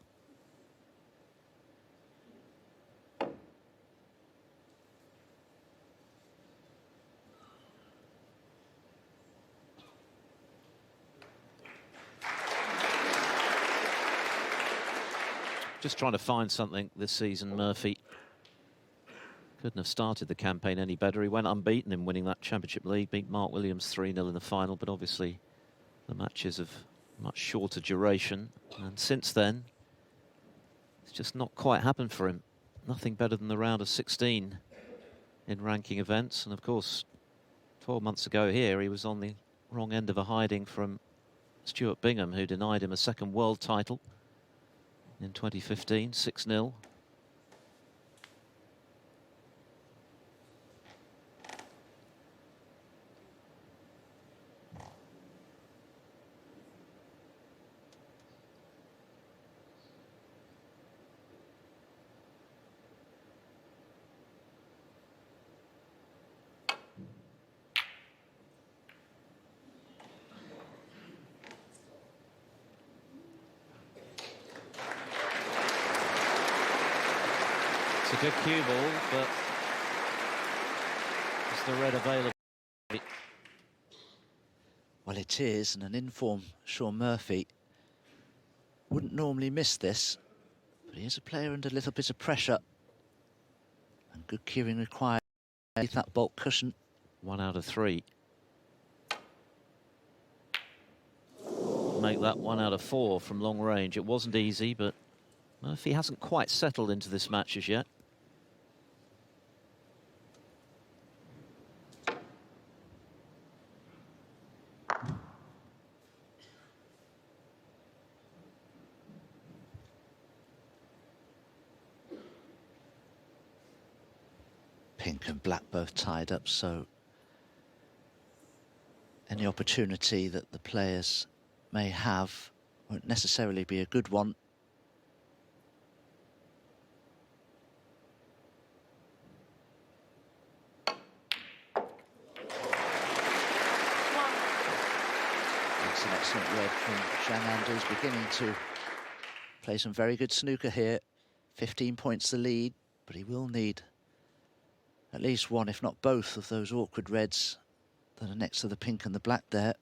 Just trying to find something this season, Murphy. Couldn't have started the campaign any better. He went unbeaten in winning that Championship League, beat Mark Williams 3-0 in the final, but obviously the matches of much shorter duration. And since then, it's just not quite happened for him. Nothing better than the round of 16 in ranking events. And of course, 12 months ago here, he was on the wrong end of a hiding from Stuart Bingham, who denied him a second world title in 2015, 6-0. It's a good cue ball, but is the red available? Well, it is, and an in-form Shaun Murphy wouldn't normally miss this, but he is a player under a little bit of pressure, and good cueing required beneath that bulk cushion. 1 out of 3. Make that 1 out of 4 from long range. It wasn't easy, but Murphy hasn't quite settled into this match as yet. Pink and black both tied up, so any opportunity that the players may have won't necessarily be a good one. That's an excellent red from Jiang Anda, who's beginning to play some very good snooker here. 15 points the lead, but he will need at least one, if not both, of those awkward reds that are next to the pink and the black there.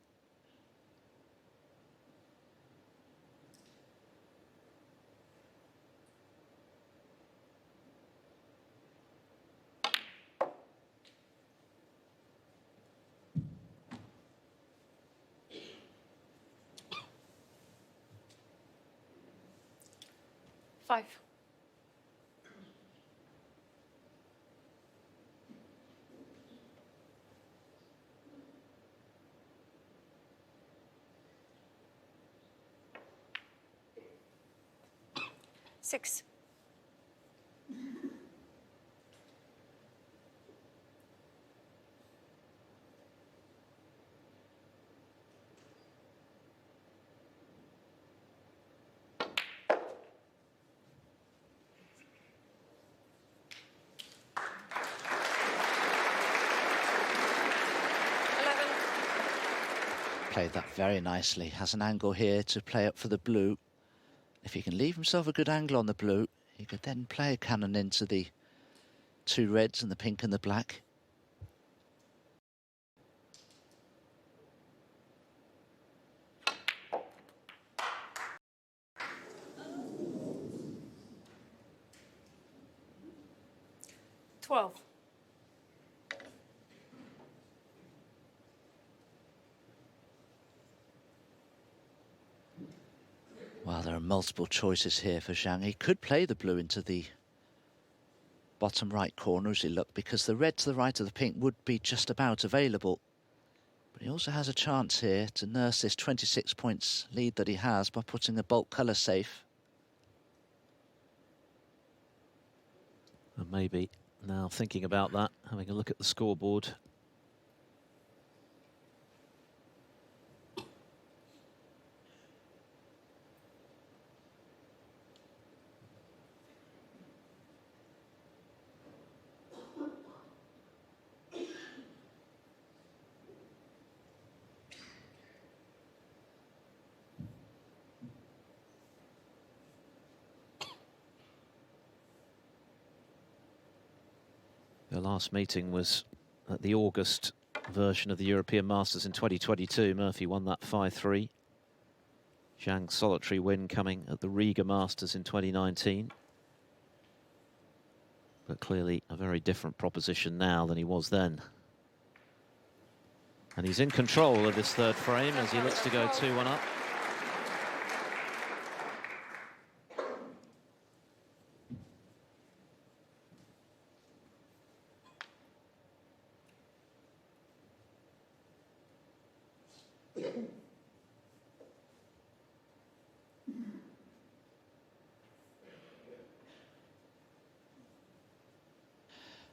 Five. Six. Played that very nicely. Has an angle here to play up for the blue. If he can leave himself a good angle on the blue, he could then play a cannon into the 2 reds and the pink and the black. 12. Well, there are multiple choices here for Zhang. He could play the blue into the bottom right corner as he looked, because the red to the right of the pink would be just about available. But he also has a chance here to nurse this 26 points lead that he has by putting the bulk colour safe. And maybe now thinking about that, having a look at the scoreboard. The last meeting was at the August version of the European Masters in 2022. Murphy won that 5-3. Zhang's solitary win coming at the Riga Masters in 2019. But clearly a very different proposition now than he was then. And he's in control of this third frame as he looks to go 2-1 up.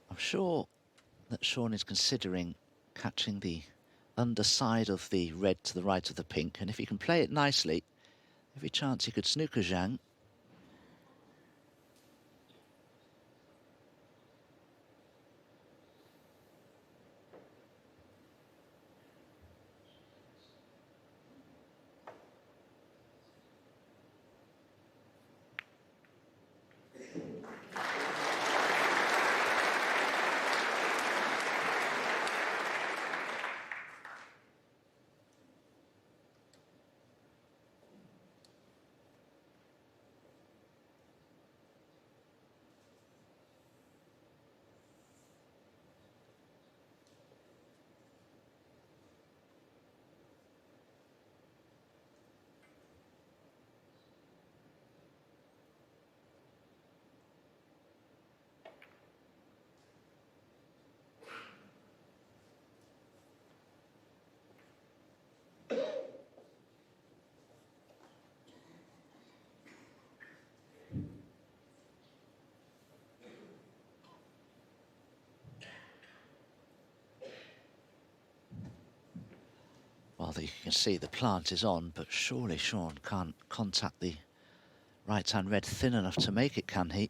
I'm sure that Shaun is considering catching the underside of the red to the right of the pink, and if he can play it nicely, every chance he could snooker Zhang. that you can see the plant is on, but surely Shaun can't contact the right-hand red thin enough to make it, can he?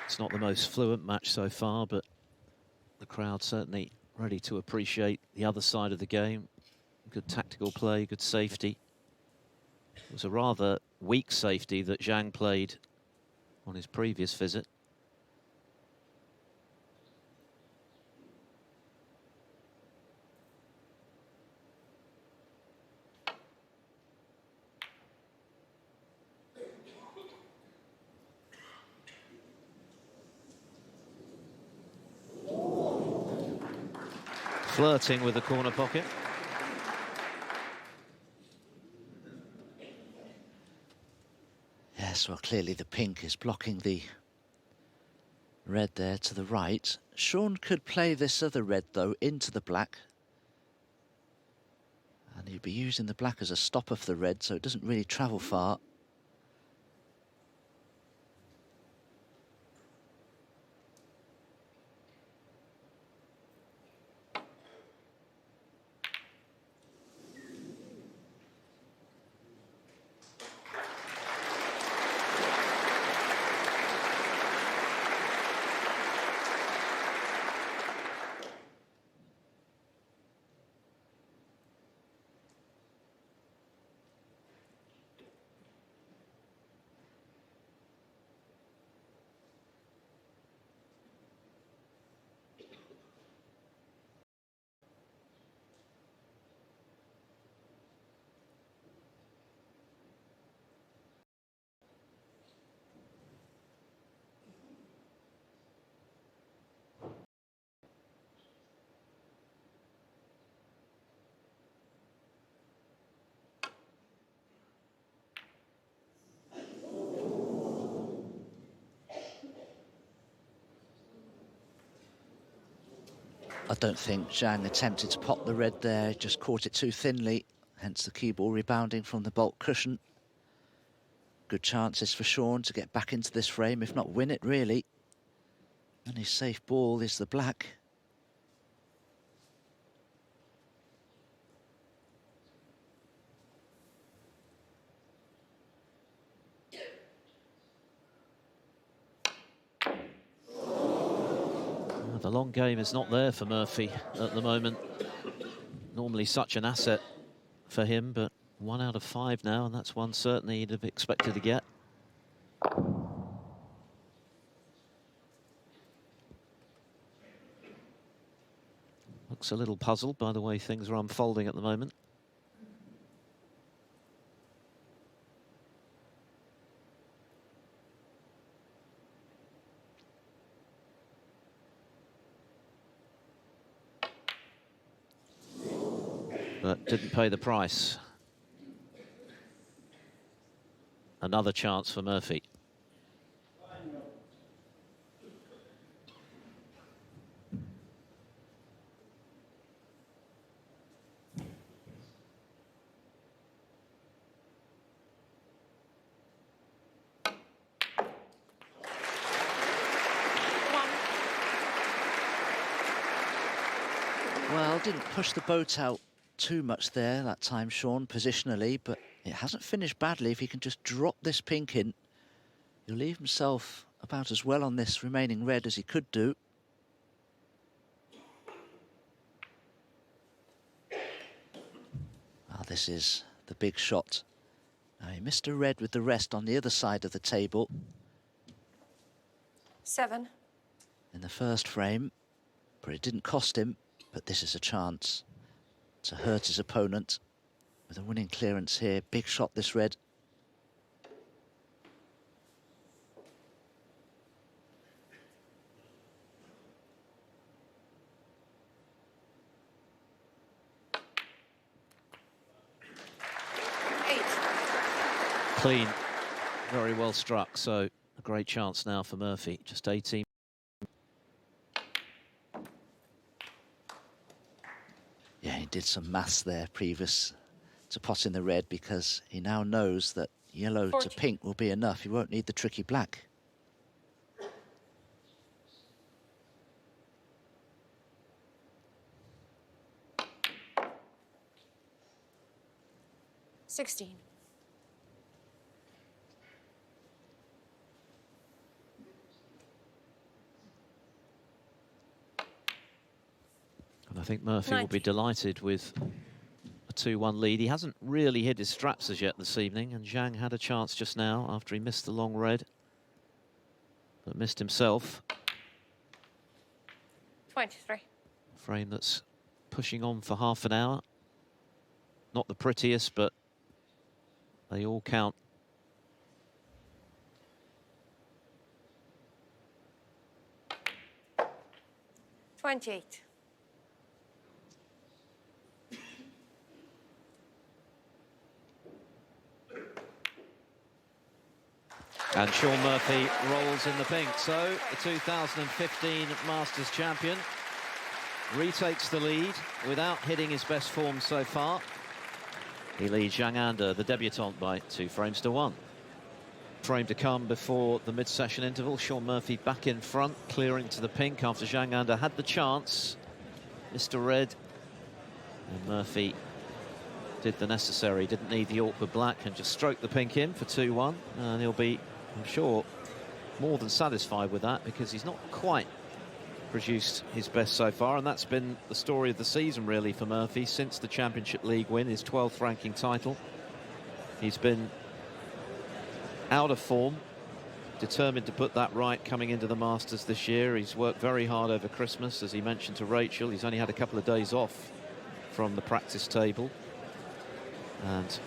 It's not the most fluent match so far, but the crowd certainly ready to appreciate the other side of the game. Good tactical play, good safety. It was a rather weak safety that Zhang played on his previous visit. Flirting with the corner pocket. Yes, well, clearly the pink is blocking the red there to the right. Shaun could play this other red, though, into the black. And he'd be using the black as a stopper for the red, so it doesn't really travel far. I don't think Zhang attempted to pop the red there, just caught it too thinly, hence the cue ball rebounding from the baulk cushion. Good chances for Shaun to get back into this frame, if not win it, really. And his safe ball is the black. The long game is not there for Murphy at the moment. Normally such an asset for him, but 1 out of 5 now, and that's one certainly he'd have expected to get. Looks a little puzzled by the way things are unfolding at the moment. But didn't pay the price. Another chance for Murphy. Well, didn't push the boat out too much there that time, Shaun, positionally, but it hasn't finished badly. If he can just drop this pink in, he'll leave himself about as well on this remaining red as he could do. Ah, this is the big shot. Now, he missed a red with the rest on the other side of the table 7. in the first frame, but it didn't cost him. But this is a chance to hurt his opponent with a winning clearance here. Big shot, this red. Clean, very well struck, so a great chance now for Murphy. Just 18. Yeah, he did some maths there previous to potting the red, because he now knows that yellow 40. to pink will be enough. He won't need the tricky black. $16. And I think Murphy will 90. be delighted with a 2-1 lead. He hasn't really hit his straps as yet this evening, and Zhang had a chance just now after he missed the long red, but missed himself. 23. Frame that's pushing on for half an hour. Not the prettiest, but they all count. $28. And Shaun Murphy rolls in the pink. So the 2015 Masters champion retakes the lead without hitting his best form so far. He leads Jiang Anda, the debutant, by 2 frames to 1. Frame to come before the mid-session interval. Shaun Murphy back in front, clearing to the pink after Jiang Anda had the chance. Mr. Red. And Murphy did the necessary, didn't need the awkward black, and just stroked the pink in for 2-1. And he'll be, I'm sure, more than satisfied with that, because he's not quite produced his best so far, and that's been the story of the season really for Murphy since the Championship League win, his 12th ranking title. He's been out of form, determined to put that right coming into the Masters this year. He's worked very hard over Christmas, as he mentioned to Rachel. He's only had a couple of days off from the practice table, and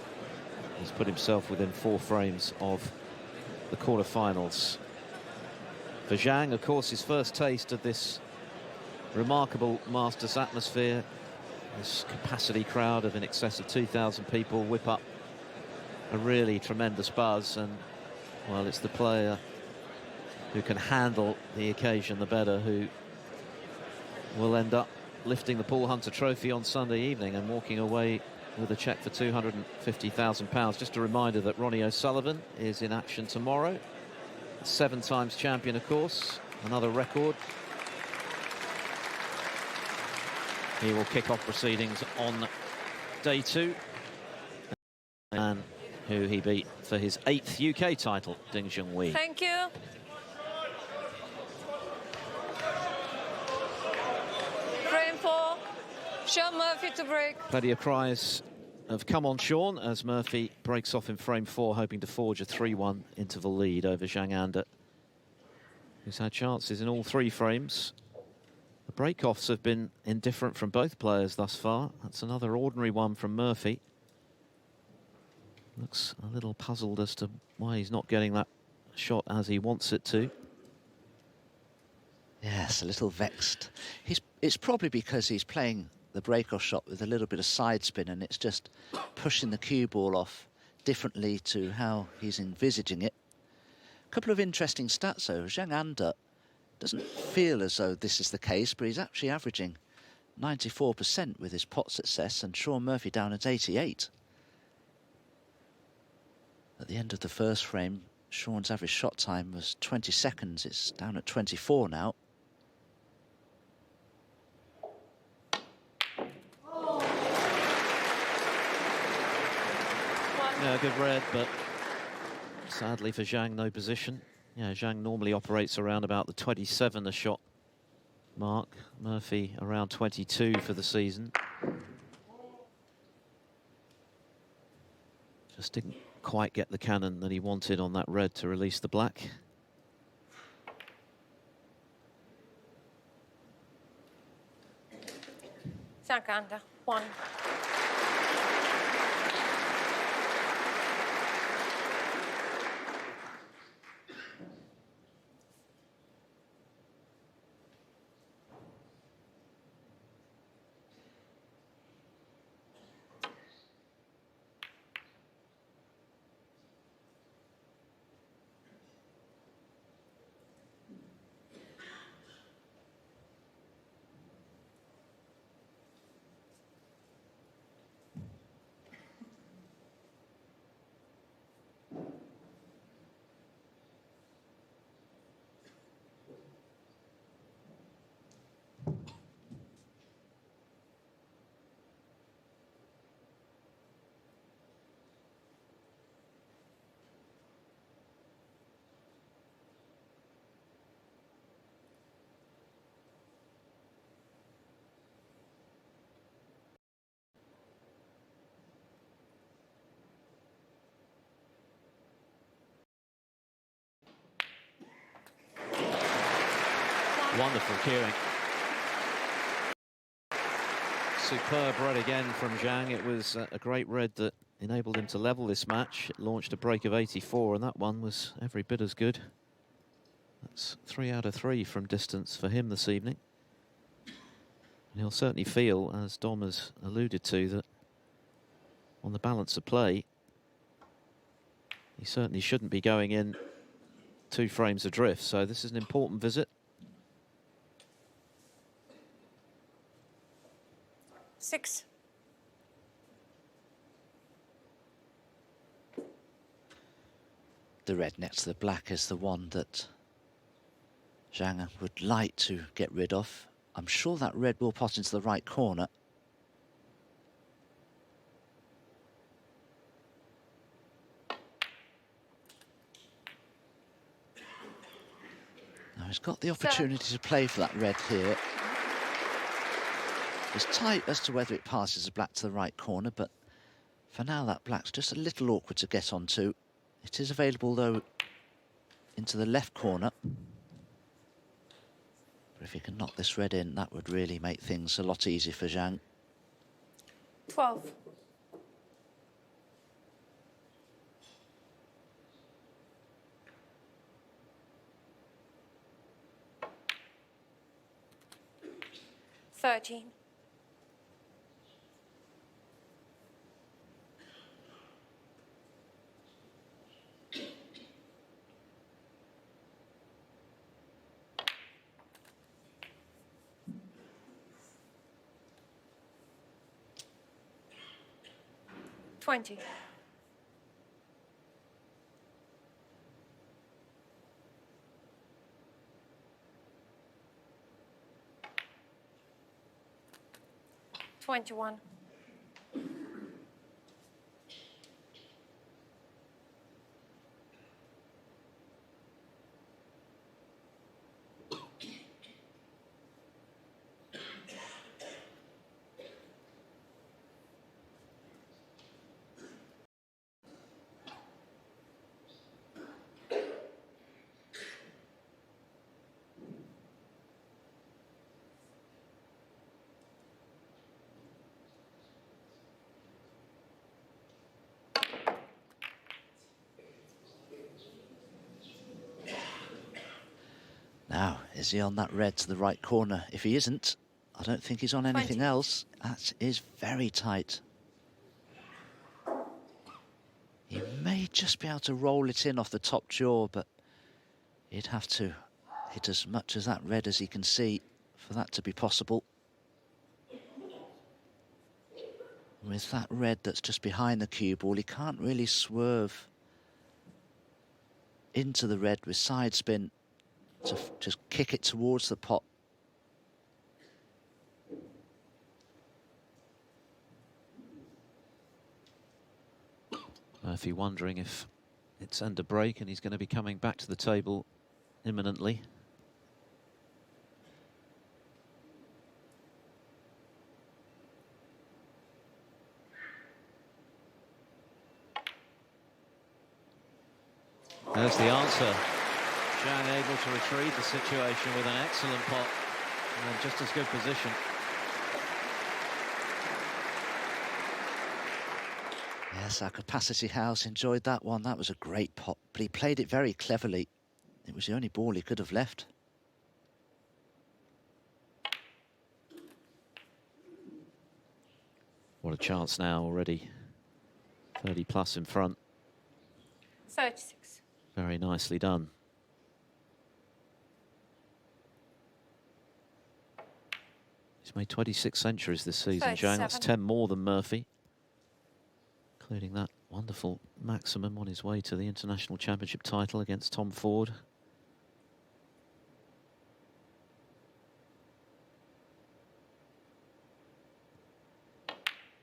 he's put himself within 4 frames of the quarterfinals. For Zhang, of course, his first taste of this remarkable Masters atmosphere, this capacity crowd of in excess of 2,000 people whip up a really tremendous buzz, and well, it's the player who can handle the occasion the better who will end up lifting the Paul Hunter Trophy on Sunday evening and walking away with a cheque for £250,000. Just a reminder that Ronnie O'Sullivan is in action tomorrow. 7 times champion, of course, another record. He will kick off proceedings on day 2. And who he beat for his 8th UK title, Ding Junhui. Thank you. Frame 4. Shaun Murphy to break. Plenty of cries have come on Shaun as Murphy breaks off in frame 4, hoping to forge a 3-1 interval lead over Jiang Anda, who's had chances in all 3 frames. The break-offs have been indifferent from both players thus far. That's another ordinary one from Murphy. Looks a little puzzled as to why he's not getting that shot as he wants it to. Yes, a little vexed. It's probably because he's playing the break-off shot with a little bit of side spin, and it's just pushing the cue ball off differently to how he's envisaging it. A couple of interesting stats though. Jiang Anda doesn't feel as though this is the case, but he's actually averaging 94% with his pot success, and Shaun Murphy down at 88. At the end of the first frame, Shaun's average shot time was 20 seconds. It's down at 24 now. Yeah, good red, but sadly for Zhang, no position. Yeah, Zhang normally operates around about the 27 a shot mark. Murphy around 22 for the season. Just didn't quite get the cannon that he wanted on that red to release the black. Zhang Anda, 1. Wonderful cueing. Superb red again from Zhang. It was a great red that enabled him to level this match. It launched a break of 84, and that one was every bit as good. That's 3 out of 3 from distance for him this evening. And he'll certainly feel, as Dom has alluded to, that on the balance of play, he certainly shouldn't be going in 2 frames adrift. So this is an important visit. 6. The red next to the black is the one that Zhang would like to get rid of. I'm sure that red will pot into the right corner. Now he's got the opportunity to play for that red here. It's tight as to whether it passes the black to the right corner, but for now that black's just a little awkward to get onto. It is available though into the left corner. But if he can knock this red in, that would really make things a lot easier for Zhang. 12. $13. 20. 21. Now, is he on that red to the right corner? If he isn't, I don't think he's on anything 20. else. That is very tight. He may just be able to roll it in off the top jaw, but he'd have to hit as much as that red as he can see for that to be possible. With that red that's just behind the cue ball, he can't really swerve into the red with side spin to just kick it towards the pot. Murphy wondering if it's under break and he's going to be coming back to the table imminently. There's the answer. Zhang able to retrieve the situation with an excellent pot and in just as good position. Yes, our capacity house enjoyed that one. That was a great pot, but he played it very cleverly. It was the only ball he could have left. What a chance now already. 30 plus in front. 36. Very nicely done. He's made 26 centuries this season, Zhang. That's 10 more than Murphy, including that wonderful maximum on his way to the International Championship title against Tom Ford.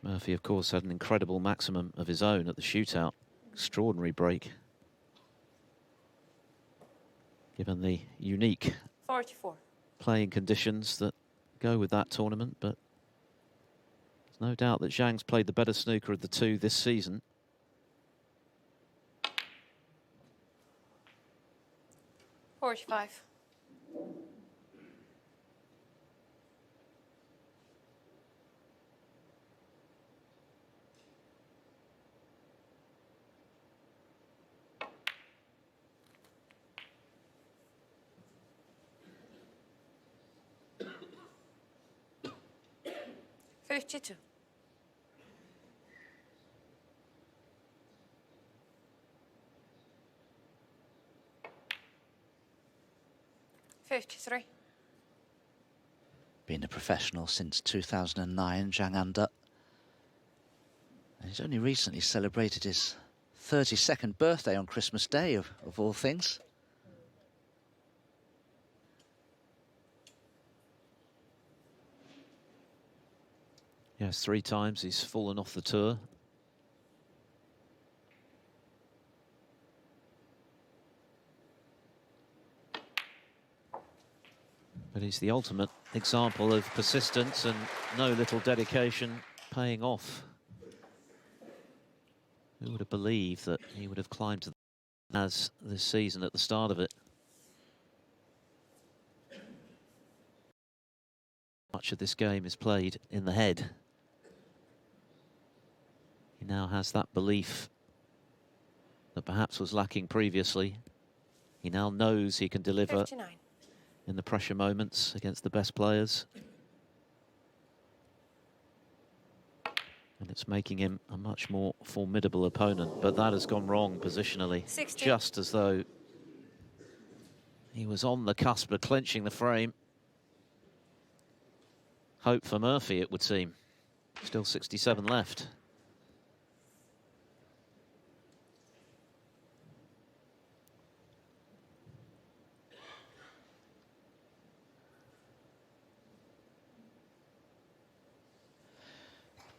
Murphy, of course, had an incredible maximum of his own at the shootout. Extraordinary break, given the unique 44. playing conditions that go with that tournament, but there's no doubt that Zhang's played the better snooker of the two this season. 45. 52. 53. Been a professional since 2009, Jiang Anda. And he's only recently celebrated his 32nd birthday on Christmas Day, of all things. Yes, 3 times he's fallen off the tour. But he's the ultimate example of persistence and no little dedication paying off. Who would have believed that he would have climbed to as this season at the start of it? Much of this game is played in the head. He now has that belief that perhaps was lacking previously. He now knows he can deliver 59. in the pressure moments against the best players. And it's making him a much more formidable opponent, but that has gone wrong positionally. 60. Just as though he was on the cusp of clinching the frame. Hope for Murphy, it would seem. Still 67 left.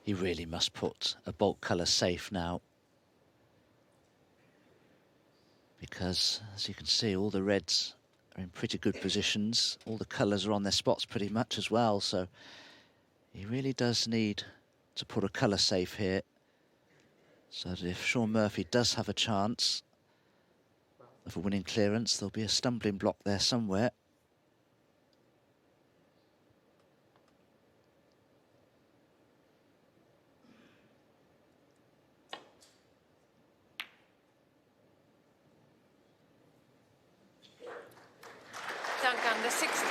He really must put a bulk colour safe now, because as you can see, all the reds are in pretty good positions. All the colours are on their spots pretty much as well, so he really does need to put a colour safe here, so that if Shaun Murphy does have a chance of a winning clearance, there'll be a stumbling block there somewhere. Zhang Anda 60.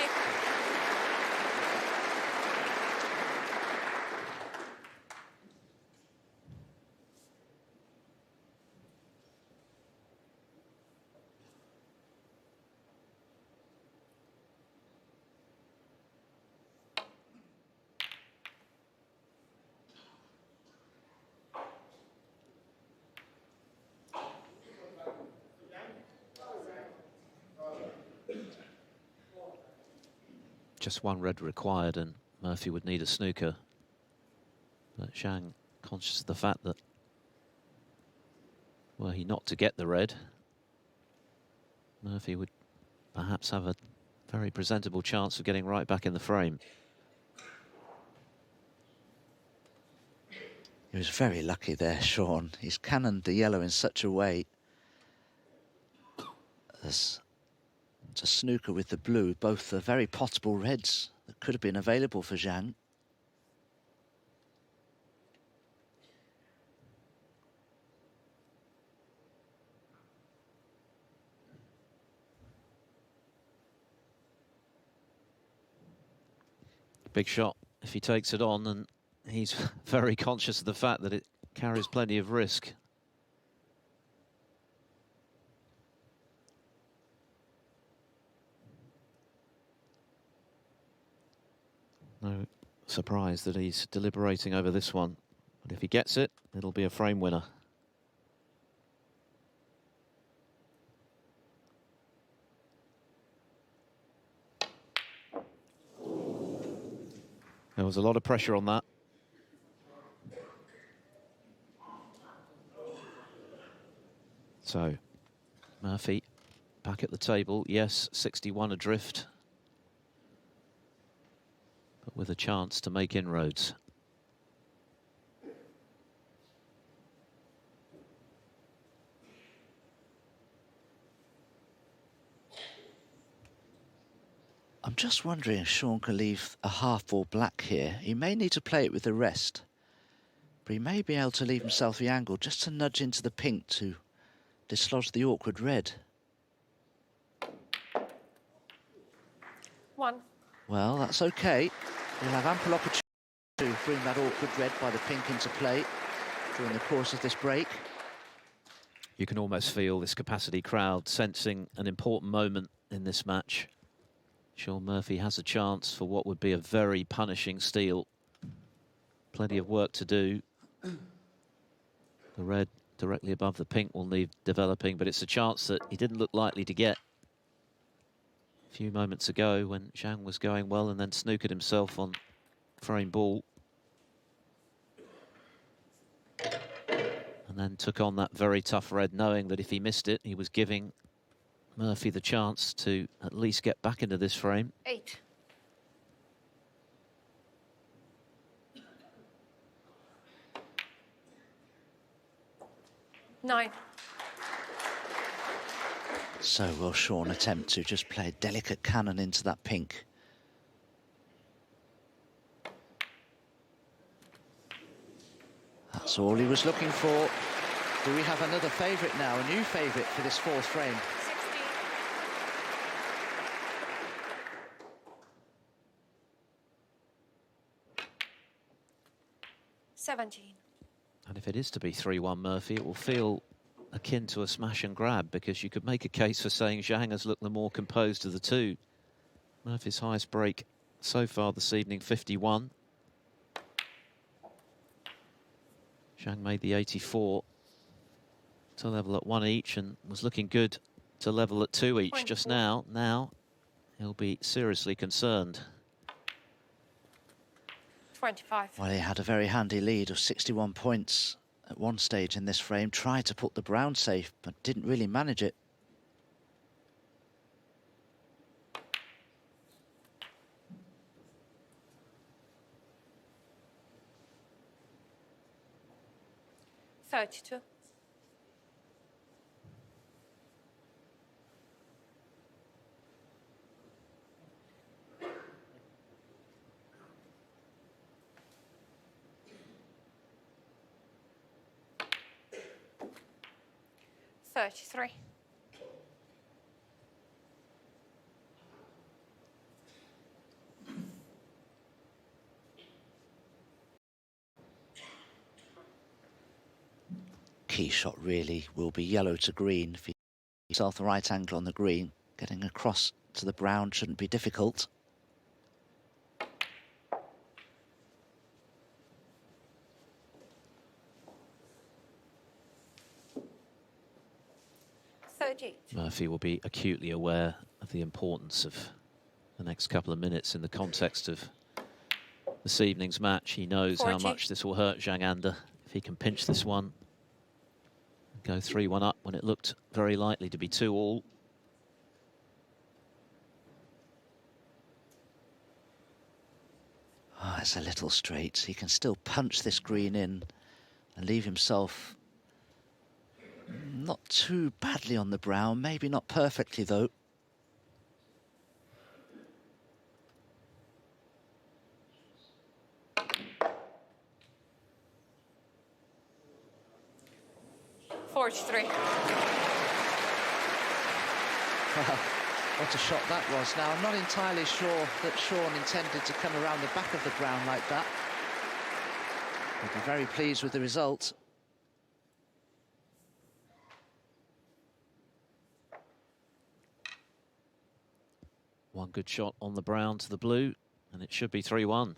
Just 1 red required and Murphy would need a snooker. But Zhang, conscious of the fact that were he not to get the red, Murphy would perhaps have a very presentable chance of getting right back in the frame. He was very lucky there, Shaun. He's cannoned the yellow in such a way as to snooker with the blue. Both are very potable reds that could have been available for Zhang. Big shot if he takes it on, and he's very conscious of the fact that it carries plenty of risk. No surprise that he's deliberating over this one. But if he gets it, it'll be a frame winner. There was a lot of pressure on that. So, Murphy back at the table. Yes, 61 adrift, but with a chance to make inroads. I'm just wondering if Shaun can leave a half-ball black here. He may need to play it with the rest, but he may be able to leave himself the angle just to nudge into the pink to dislodge the awkward red. 1. Well, that's okay. He'll have ample opportunity to bring that awkward red by the pink into play during the course of this break. You can almost feel this capacity crowd sensing an important moment in this match. Shaun Murphy has a chance for what would be a very punishing steal. Plenty of work to do. The red directly above the pink will need developing, but it's a chance that he didn't look likely to get a few moments ago when Zhang was going well and then snookered himself on frame ball. And then took on that very tough red, knowing that if he missed it, he was giving Murphy the chance to at least get back into this frame. 8. Nine. So will Shaun attempt to just play a delicate cannon into that pink? That's all he was looking for. Do we have another favourite now, a new favourite for this fourth frame? 16. Seventeen. And if it is to be 3-1 Murphy, it will feel akin to a smash and grab, because you could make a case for saying Zhang has looked the more composed of the two. Murphy's highest break so far this evening, 51. Zhang made the 84 to level at 1 each and was looking good to level at 2 each just now. Now he'll be seriously concerned. 25. Well, he had a very handy lead of 61 points at one stage in this frame. Tried to put the brown safe, but didn't really manage it. $32. $33. Key shot really will be yellow to green. If you give yourself the right angle on the green, getting across to the brown shouldn't be difficult. Murphy will be acutely aware of the importance of the next couple of minutes in the context of this evening's match. He knows 40. how much this will hurt Jiang Anda if he can pinch this one. Go 3-1 up when it looked very likely to be 2-all. Oh, it's a little straight. He can still punch this green in and leave himself not too badly on the brown, maybe not perfectly though. $43. Well, what a shot that was. Now, I'm not entirely sure that Shaun intended to come around the back of the brown like that. I'd be very pleased with the result. One good shot on the brown to the blue, and it should be 3-1.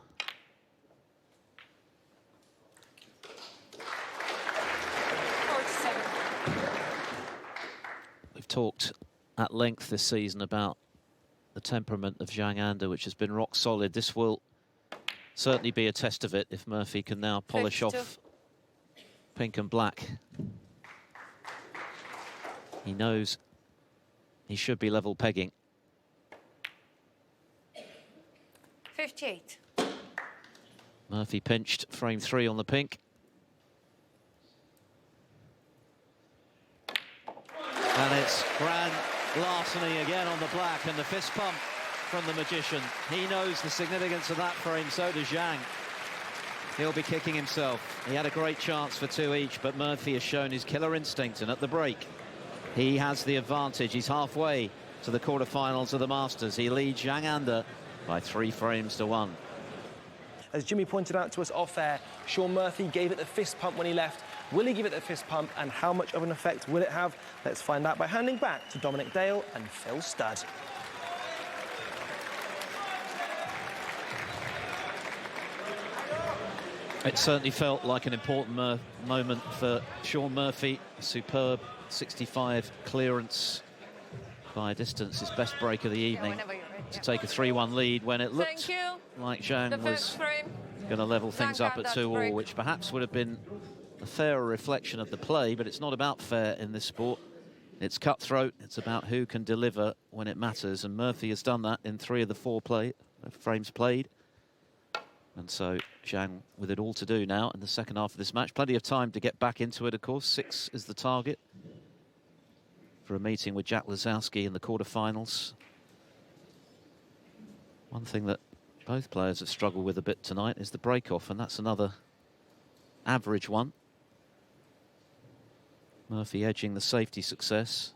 We've talked at length this season about the temperament of Jiang Anda, which has been rock solid. This will certainly be a test of it if Murphy can now polish 52. off pink and black. He knows he should be level pegging. 58. Murphy pinched frame 3 on the pink. And it's grand larceny again on the black, and the fist pump from the magician. He knows the significance of that frame, so does Zhang. He'll be kicking himself. He had a great chance for 2 each, but Murphy has shown his killer instinct, and at the break, he has the advantage. He's halfway to the quarterfinals of the Masters. He leads Jiang Anda by 3 frames to 1. As Jimmy pointed out to us off air, Shaun Murphy gave it the fist pump when he left. Will he give it the fist pump, and how much of an effect will it have? Let's find out by handing back to Dominic Dale and Phil Studd. It certainly felt like an important moment for Shaun Murphy. A superb 65 clearance by distance, his best break of the evening, to take a 3-1 lead when it looked like Zhang was going to level things up at 2-all, which perhaps would have been a fairer reflection of the play, but it's not about fair in this sport. It's cutthroat. It's about who can deliver when it matters, and Murphy has done that in 3 of the 4 frames played. And so Zhang with it all to do now in the second half of this match. Plenty of time to get back into it, of course. 6 is the target for a meeting with Jack Lazowski in the quarterfinals. One thing that both players have struggled with a bit tonight is the break-off, and that's another average one. Murphy edging the safety success.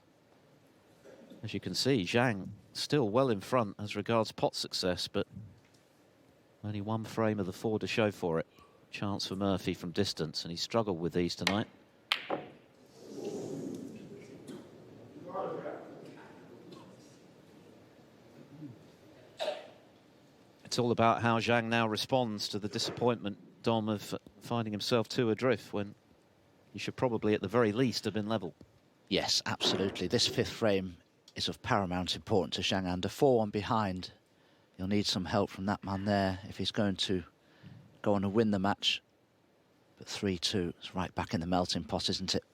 As you can see, Zhang still well in front as regards pot success, but only 1 frame of the 4 to show for it. Chance for Murphy from distance, and he struggled with these tonight. It's all about how Zhang now responds to the disappointment, Dom, of finding himself 2 adrift when he should probably, at the very least, have been level. Yes, absolutely. This 5th frame is of paramount importance to Jiang Anda. 4-1 behind. He'll need some help from that man there if he's going to go on and win the match. But 3-2 is right back in the melting pot, isn't it?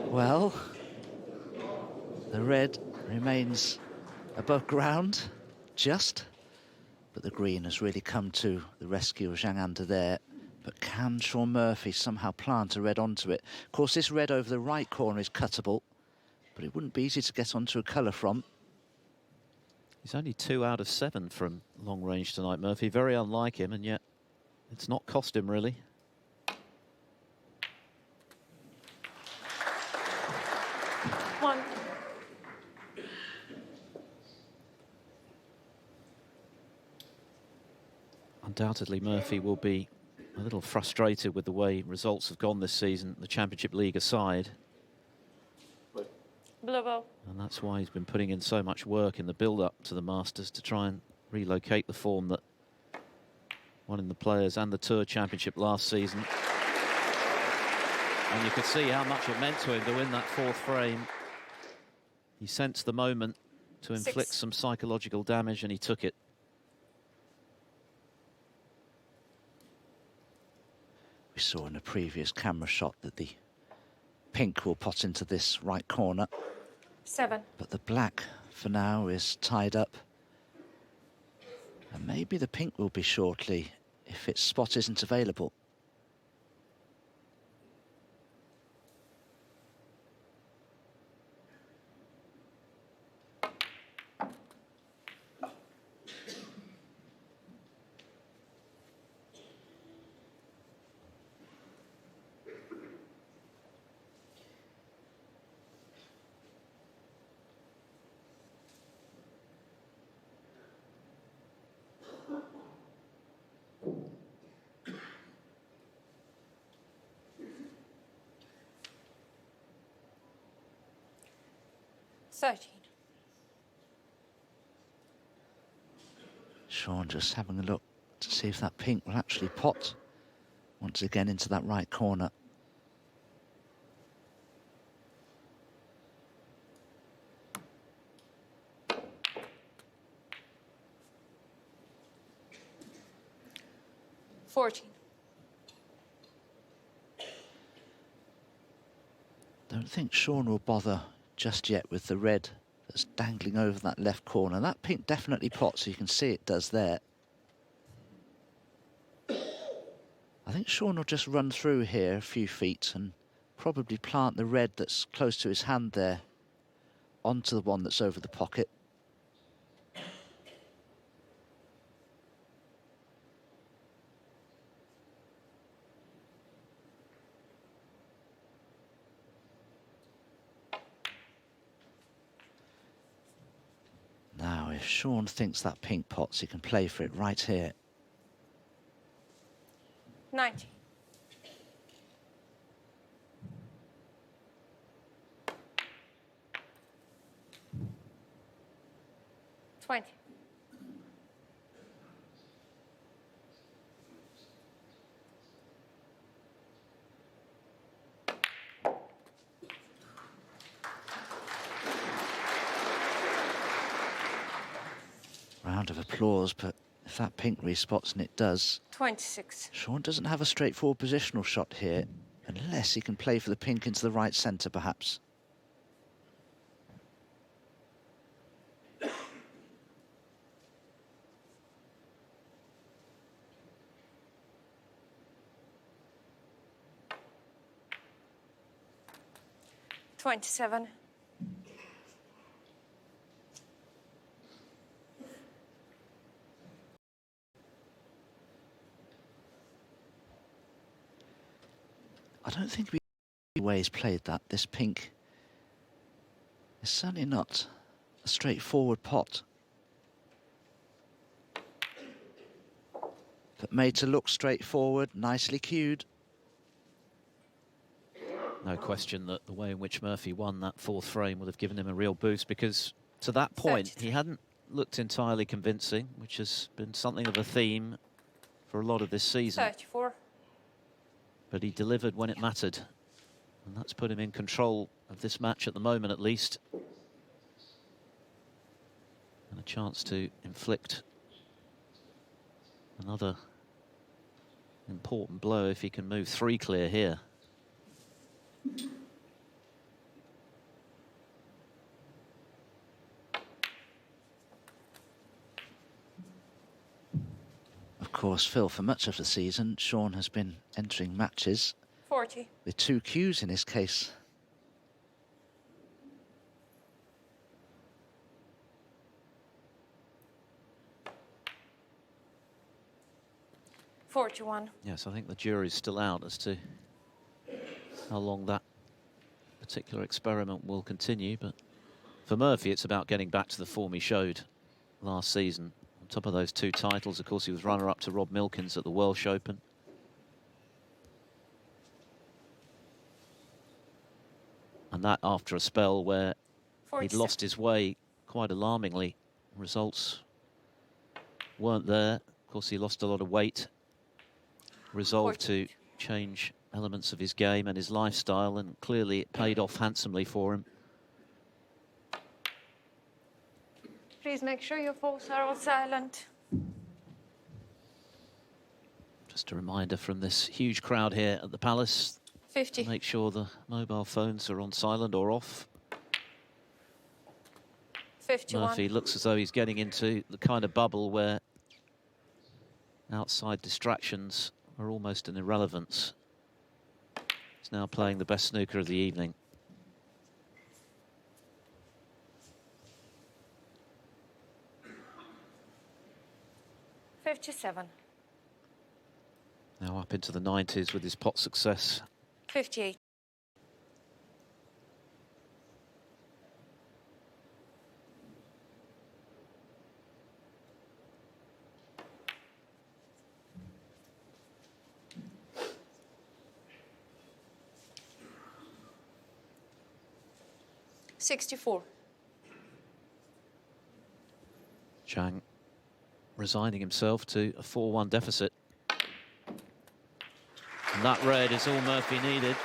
Well, the red remains above ground, just. But the green has really come to the rescue of Jiang Anda there. But can Shaun Murphy somehow plant a red onto it? Of course, this red over the right corner is cuttable, but it wouldn't be easy to get onto a colour from. He's only 2 out of 7 from long range tonight, Murphy. Very unlike him, and yet it's not cost him, really. Undoubtedly, Murphy will be a little frustrated with the way results have gone this season, the Championship League aside. Blue ball. And that's why he's been putting in so much work in the build-up to the Masters to try and relocate the form that won in the Players and the Tour Championship last season. And you could see how much it meant to him to win that 4th frame. He sensed the moment to inflict some psychological damage, and he took it. We saw in a previous camera shot that the pink will pot into this right corner. 7. But the black, for now, is tied up. And maybe the pink will be shortly if its spot isn't available. Shaun just having a look to see if that pink will actually pot once again into that right corner. Don't think Shaun will bother just yet with the red that's dangling over that left corner. That pink definitely pots, so you can see it does there. I think Shaun will just run through here a few feet and probably plant the red that's close to his hand there onto the one that's over the pocket. if Shaun thinks that pink pots, he can play for it right here. 90. Round of applause, but if that pink respots, and it does, 26. Shaun doesn't have a straightforward positional shot here, unless he can play for the pink into the right centre, perhaps. $27. I don't think the way he's played that. This pink is certainly not a straightforward pot, but made to look straightforward, nicely cued. No question that the way in which Murphy won that fourth frame would have given him a real boost, because to that point 33. he hadn't looked entirely convincing, which has been something of a theme for a lot of this season. 34. But he delivered when it mattered, and that's put him in control of this match at the moment, at least. And a chance to inflict another important blow if he can move 3 clear here. Of course, Phil, for much of the season, Shaun has been entering matches 40. with 2 cues in his case. $41. Yes, I think the jury's still out as to how long that particular experiment will continue, but for Murphy it's about getting back to the form he showed last season. On top of those 2 titles, of course, he was runner-up to Rob Milkins at the Welsh Open. And that after a spell where he'd 47. lost his way quite alarmingly. Results weren't there. Of course, he lost a lot of weight. Resolved to change elements of his game and his lifestyle, and clearly it paid off handsomely for him. Please make sure your phones are all silent. Just a reminder from this huge crowd here at the Palace, 50. make sure the mobile phones are on silent or off. 51. Murphy looks as though he's getting into the kind of bubble where outside distractions are almost an irrelevance. He's now playing the best snooker of the evening. $57. Now up into the 90s with his pot success. 58. $64. Zhang resigning himself to a 4-1 deficit. And that red is all Murphy needed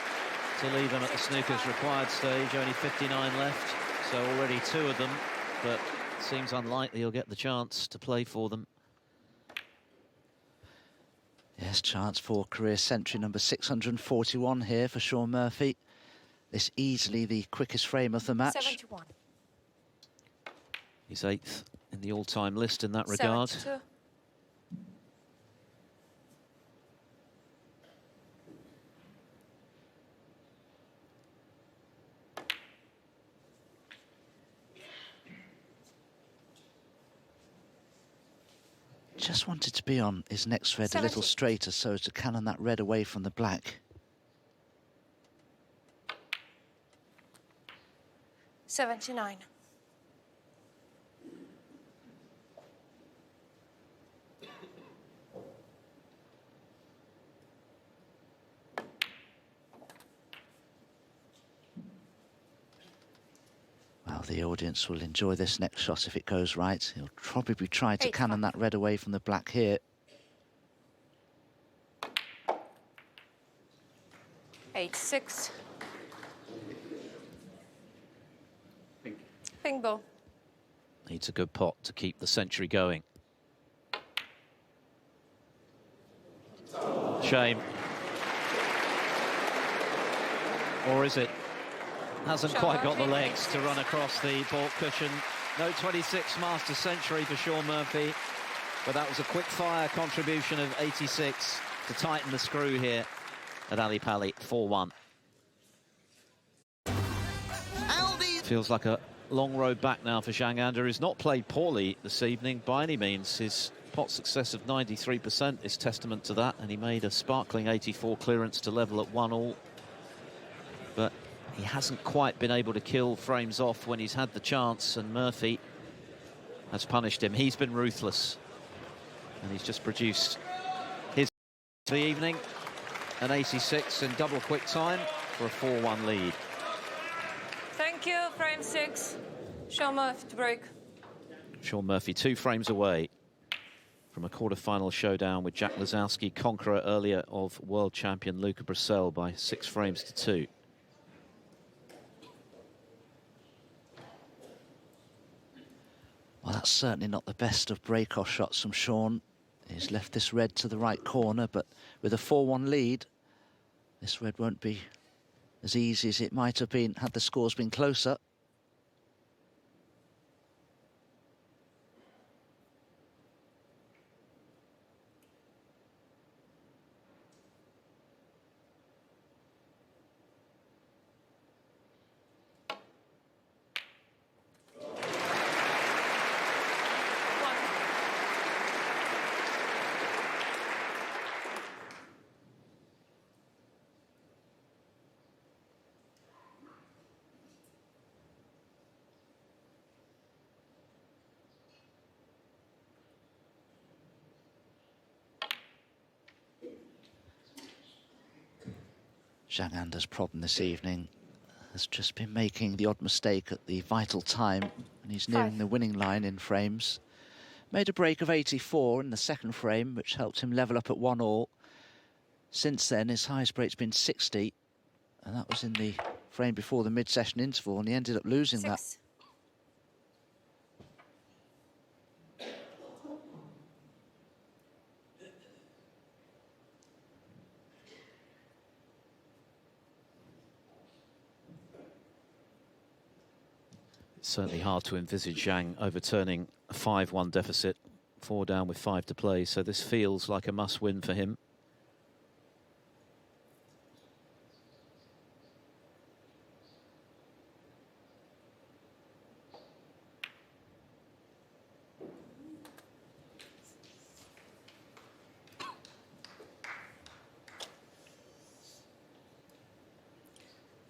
to leave him at the snooker's required stage. Only 59 left, so already 2 of them, but it seems unlikely he'll get the chance to play for them. Yes, chance for career century number 641 here for Shaun Murphy. This easily the quickest frame of the match. 71. He's 8th in the all-time list in that regard. 72. Just wanted to be on his next red a 70. little straighter so as to cannon that red away from the black. 79. the audience will enjoy this next shot if it goes right. He'll probably try to 8-5. cannon that red away from the black here. 8-6. Pink ball. Needs a good pot to keep the century going. Shame. Or is it? Hasn't Shaun quite got the Murphy. legs to run across the baulk cushion. No 26 Masters century for Shaun Murphy, but that was a quick-fire contribution of 86 to tighten the screw here at Ali Pali, 4-1. Feels like a long road back now for Jiang Anda, who's not played poorly this evening by any means. His pot success of 93% is testament to that, and he made a sparkling 84 clearance to level at 1-all. But he hasn't quite been able to kill frames off when he's had the chance, and Murphy has punished him. He's been ruthless, and he's just produced his for the evening, an 86 in double quick time for a 4-1 lead. Thank you, frame 6. Shaun Murphy to break. Shaun Murphy 2 frames away from a quarter-final showdown with Jack Lazowski, conqueror earlier of world champion Luca Brissell by 6 frames to 2. Well, that's certainly not the best of break-off shots from Shaun. He's left this red to the right corner, but with a 4-1 lead, this red won't be as easy as it might have been had the scores been closer. Zhang Anda's problem this evening has just been making the odd mistake at the vital time, and he's nearing the winning line in frames. Made a break of 84 in the second frame, which helped him level up at 1-all. Since then, his highest break's been 60, and that was in the frame before the mid-session interval, and he ended up losing 6. that. It's certainly hard to envisage Zhang overturning a 5-1 deficit, 4 down with 5 to play, so this feels like a must-win for him.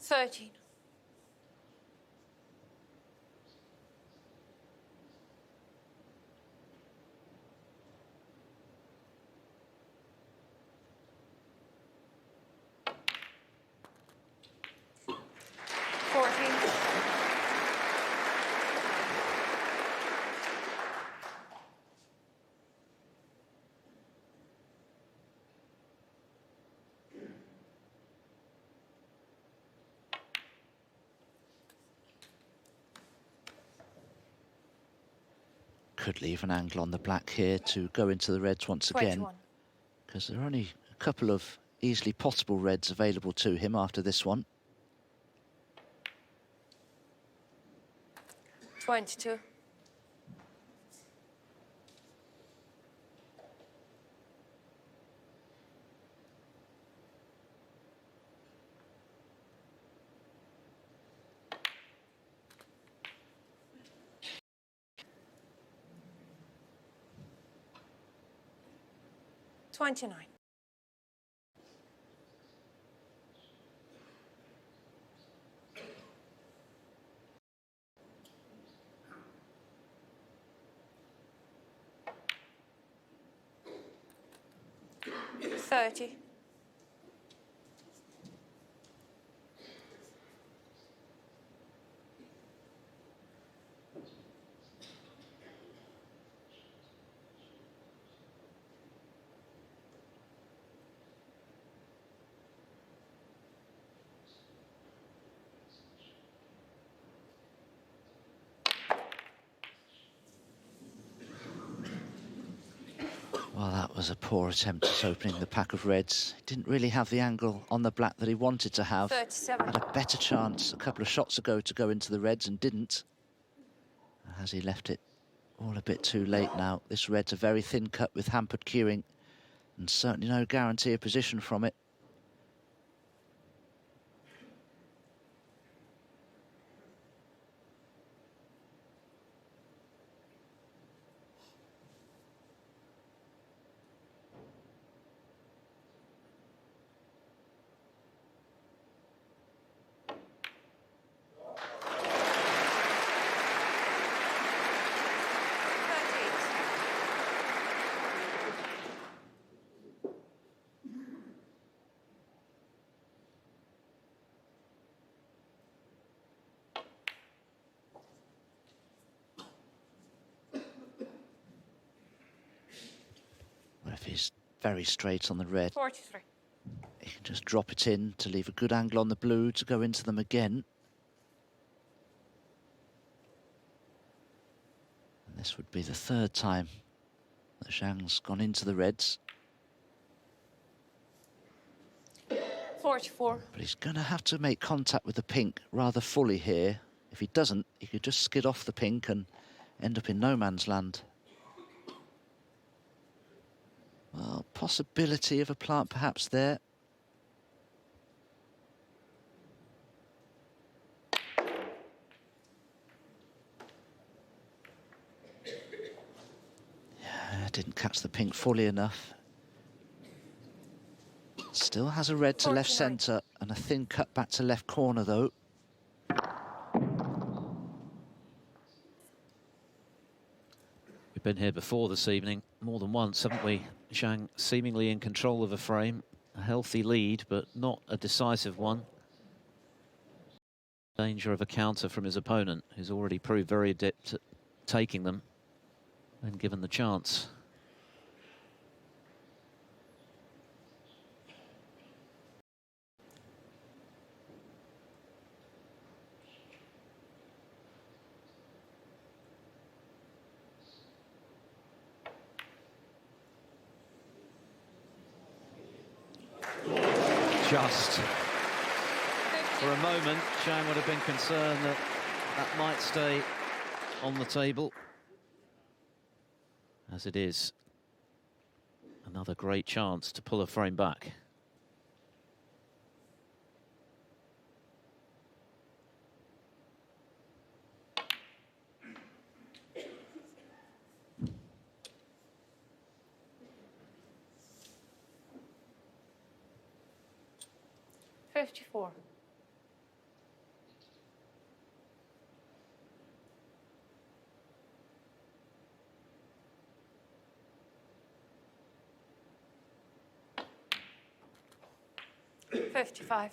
Thirteen. Could leave an angle on the black here to go into the reds once again, 21. because there are only a couple of easily potable reds available to him after this one. 22. $29. $30. Well, that was a poor attempt at opening the pack of reds. He didn't really have the angle on the black that he wanted to have. 37. Had a better chance a couple of shots ago to go into the reds and didn't. As he left it all a bit too late now. This red's a very thin cut with hampered cueing and certainly no guarantee of position from it. Well, if he's very straight on the red, 43. he can just drop it in to leave a good angle on the blue to go into them again. And this would be the third time that Zhang's gone into the reds. 44. But he's going to have to make contact with the pink rather fully here. If he doesn't, he could just skid off the pink and end up in no man's land. Well, possibility of a plant perhaps there. Yeah, didn't catch the pink fully enough. Still has a red to left 49. centre and a thin cut back to left corner though. We've been here before this evening, more than once, haven't we? Zhang seemingly in control of a frame, a healthy lead, but not a decisive one. Danger of a counter from his opponent, who's already proved very adept at taking them when given the chance. Just for a moment, Shaun would have been concerned that that might stay on the table. As it is, another great chance to pull a frame back. $54. $55.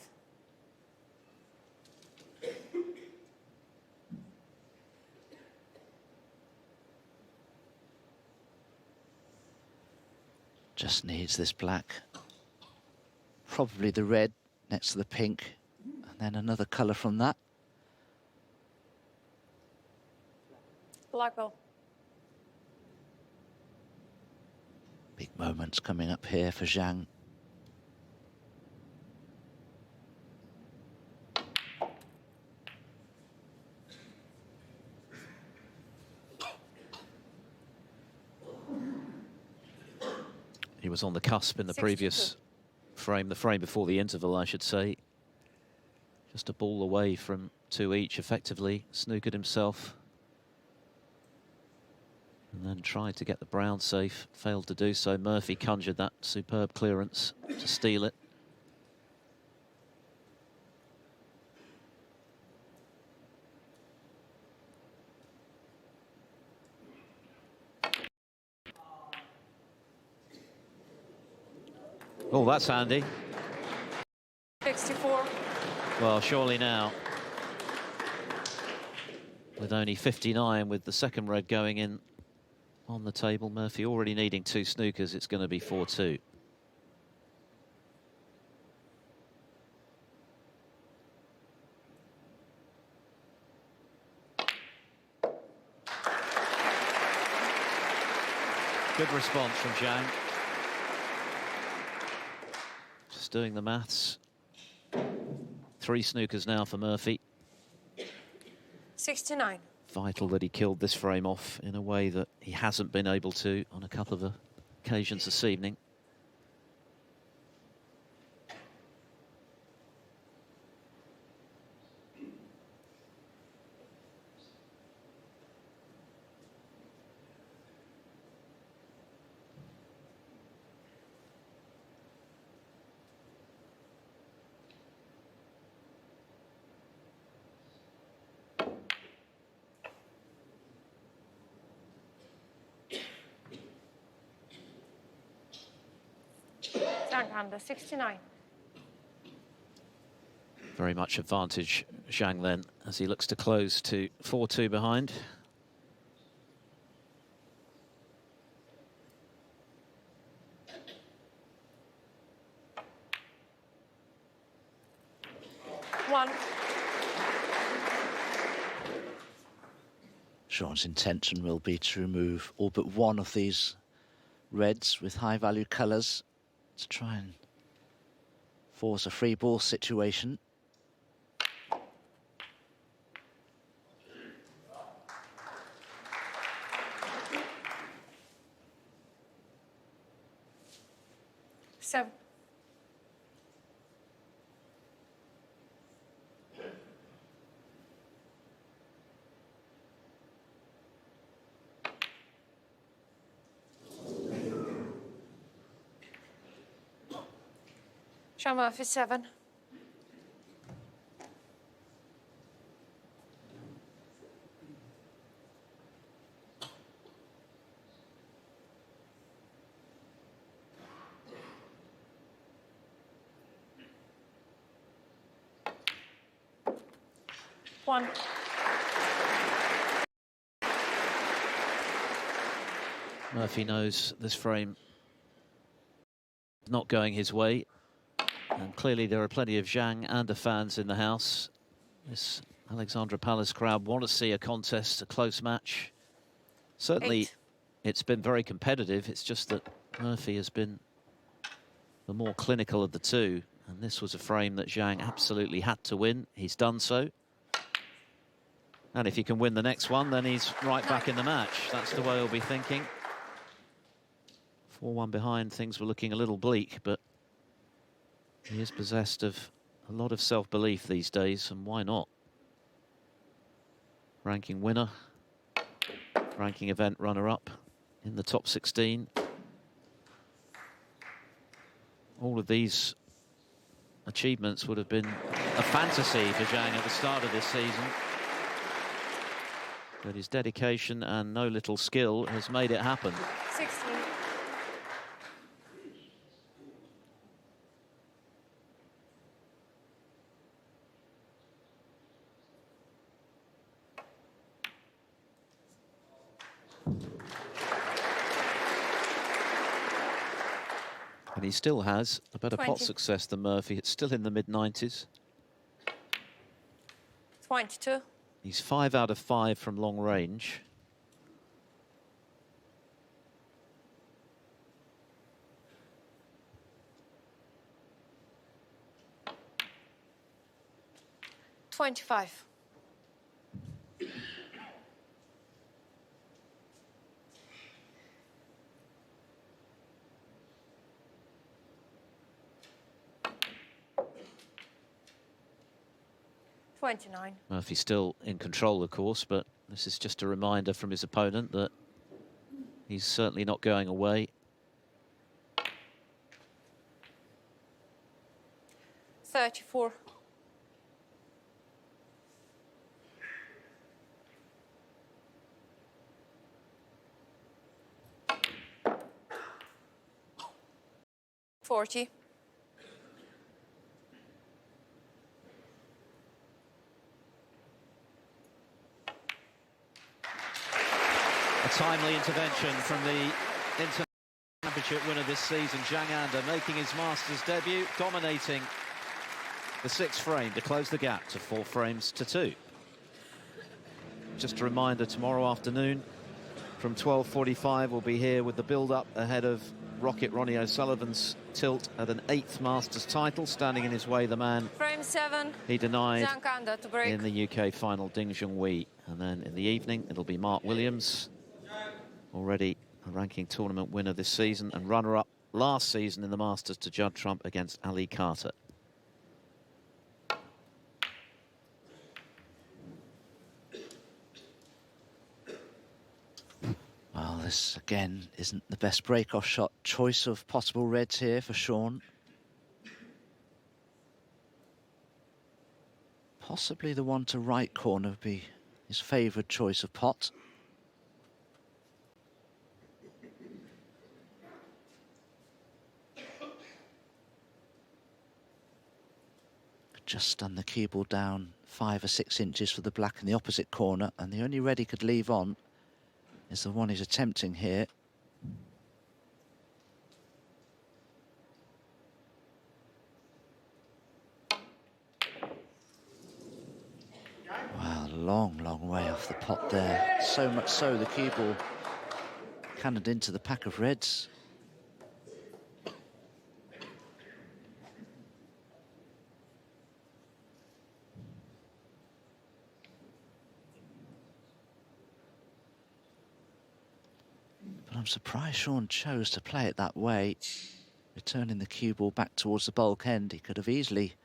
Just needs this black. Probably the red next to the pink, and then another colour from that. Black ball. Big moments coming up here for Zhang. He was on the cusp in the 62. previous frame, the frame before the interval, I should say. Just a ball away from 2 each, effectively. Snookered himself. And then tried to get the brown safe, failed to do so. Murphy conjured that superb clearance to steal it. Oh, that's handy. 64. Well, surely now, with only 59, with the second red going in on the table, Murphy already needing 2 snookers, it's going to be 4-2. Good response from Zhang. Just doing the maths. 3 snookers now for Murphy. 69. Vital that he killed this frame off in a way that he hasn't been able to on a couple of occasions this evening. Jiang Anda, 69. Very much advantage Zhang then as he looks to close to 4-2 behind. One. Shaun's intention will be to remove all but one of these reds with high-value colours to try and force a free ball situation. Seven. Shaun Murphy, 7. One. Murphy knows this frame not going his way. And clearly there are plenty of Jiang Anda fans in the house. This Alexandra Palace crowd want to see a contest, a close match. Certainly 8. it's been very competitive. It's just that Murphy has been the more clinical of the two. And this was a frame that Zhang absolutely had to win. He's done so. And if he can win the next one, then he's right back in the match. That's the way he'll be thinking. 4-1 behind, things were looking a little bleak, but he is possessed of a lot of self-belief these days, and why not? Ranking winner, ranking event runner-up in the top 16. All of these achievements would have been a fantasy for Zhang at the start of this season. But his dedication and no little skill has made it happen. 16. And he still has a better 20. pot success than Murphy. It's still in the mid-90s. 22. He's 5 out of 5 from long range. $25. $29. Murphy's still in control, of course, but this is just a reminder from his opponent that he's certainly not going away. 34. $40. A timely intervention from the International Championship winner this season, Jiang Anda, making his Masters debut, dominating the 6th frame to close the gap to 4 frames to 2. Just a reminder, tomorrow afternoon, from 12:45. We'll be here with the build-up ahead of Rocket Ronnie O'Sullivan's tilt at an 8th Masters title. Standing in his way, the man Frame 7. he denied Jiang Anda to break. in the UK final, Ding Junhui. And then in the evening, it'll be Mark Williams, already a ranking tournament winner this season and runner-up last season in the Masters, to Judd Trump against Ali Carter. Well, this again isn't the best break-off shot. Choice of possible reds here for Shaun. Possibly the one to right corner would be his favoured choice of pot. Just stun the cue ball down 5 or 6 inches for the black in the opposite corner, and the only red he could leave on is the one he's attempting here. Wow, long way off the pot there. So much so the cue ball cannoned into the pack of reds. But I'm surprised Shaun chose to play it that way, returning the cue ball back towards the bulk end. He could have easily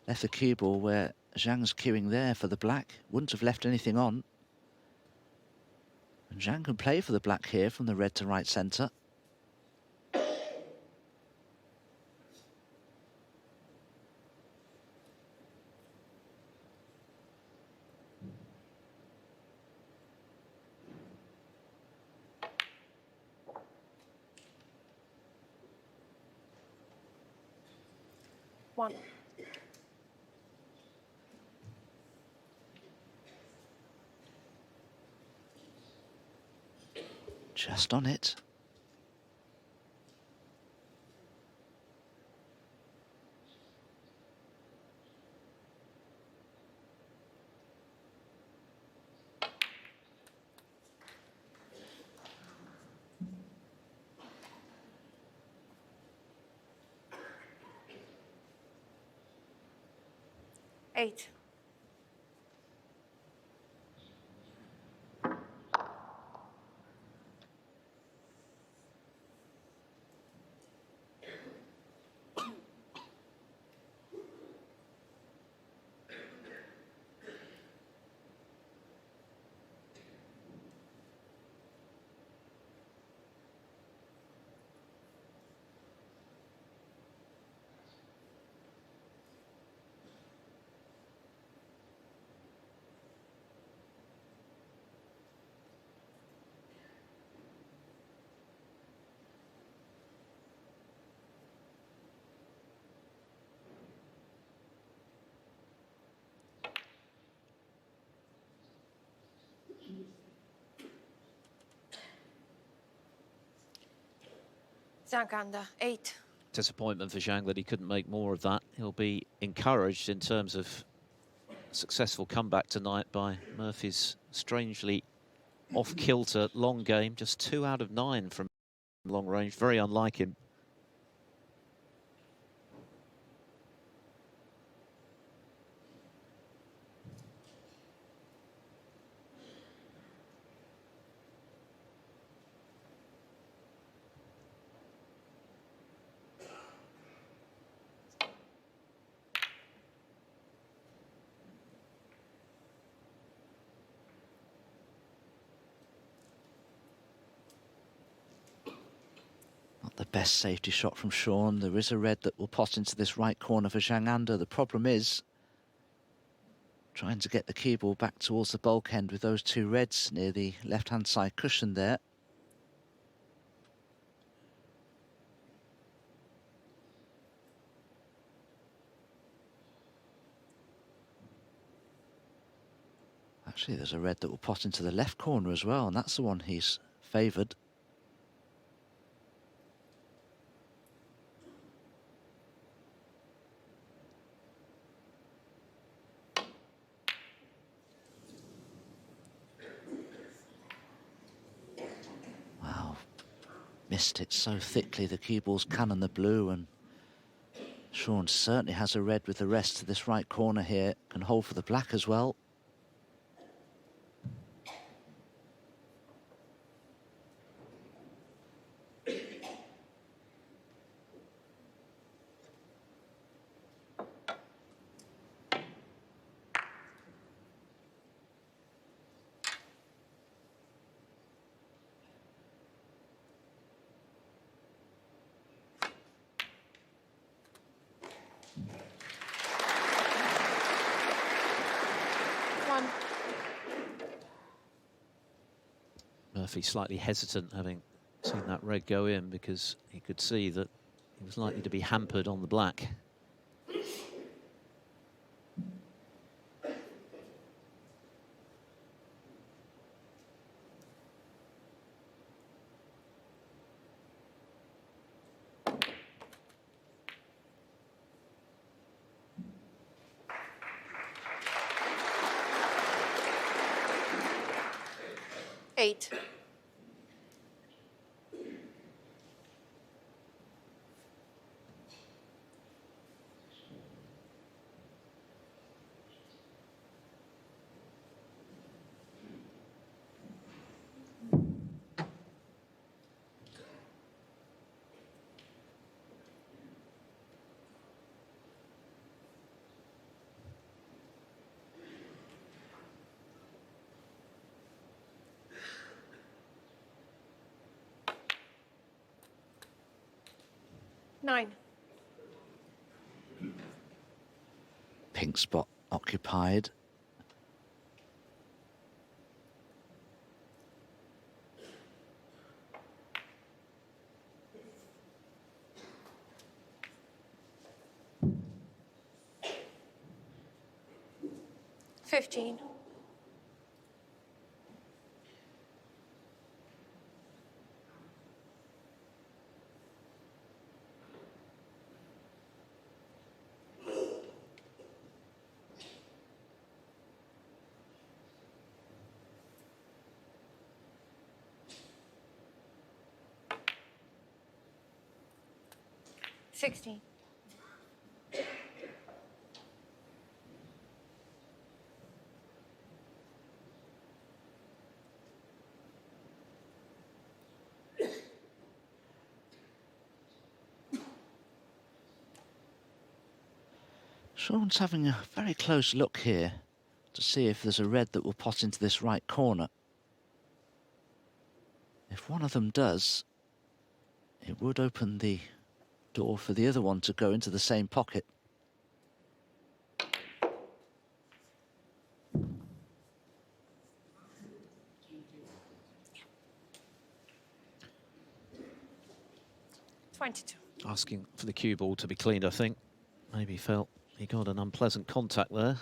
left the cue ball where Zhang's queuing there for the black, wouldn't have left anything on. And Zhang can play for the black here from the red to right centre. One. Just on it. Eight. Zhang Anda, 8. Disappointment for Zhang that he couldn't make more of that. He'll be encouraged in terms of successful comeback tonight by Murphy's strangely off-kilter long game. Just 2 out of 9 from long range, very unlike him. The best safety shot from Shaun. There is a red that will pot into this right corner for Jiang Anda. The problem is trying to get the cue ball back towards the bulk end with those 2 reds near the left-hand side cushion there. Actually, there's a red that will pot into the left corner as well, and that's the one he's favoured. Missed it so thickly, the cue balls cannon the blue, and Shaun certainly has a red with the rest to this right corner here. Can hold for the black as well. Murphy slightly hesitant, having seen that red go in, because he could see that he was likely to be hampered on the black. Eight. Nine. Pink spot occupied. $15. $16. Shaun's having a very close look here to see if there's a red that will pot into this right corner. If one of them does, it would open the door for the other one to go into the same pocket. $22. Asking for the cue ball to be cleaned, I think. Maybe felt he got an unpleasant contact there.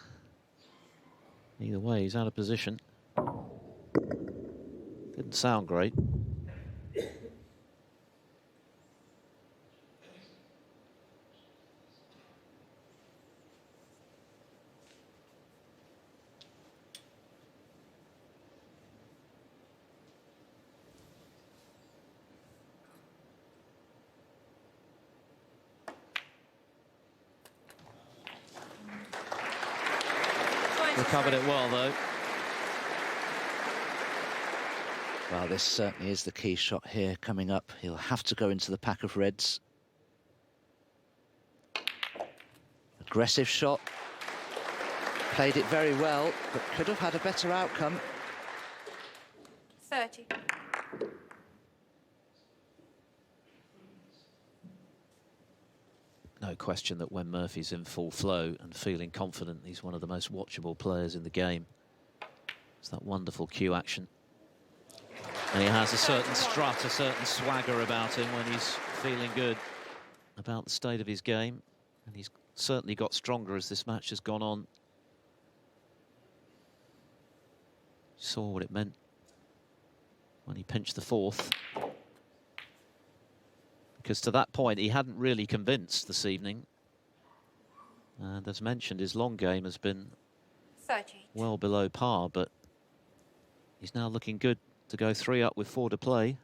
Either way, he's out of position. Didn't sound great. Recovered it well, though. Well, this certainly is the key shot here coming up. He'll have to go into the pack of reds. Aggressive shot. Played it very well, but could have had a better outcome. 30. No question that when Murphy's in full flow and feeling confident, he's one of the most watchable players in the game. It's that wonderful cue action. And he has a certain strut, a certain swagger about him when he's feeling good about the state of his game. And he's certainly got stronger as this match has gone on. Saw what it meant when he pinched the fourth. Because to that point, he hadn't really convinced this evening. And as mentioned, his long game has been 30. well below par, but he's now looking good to go 3 up with 4 to play.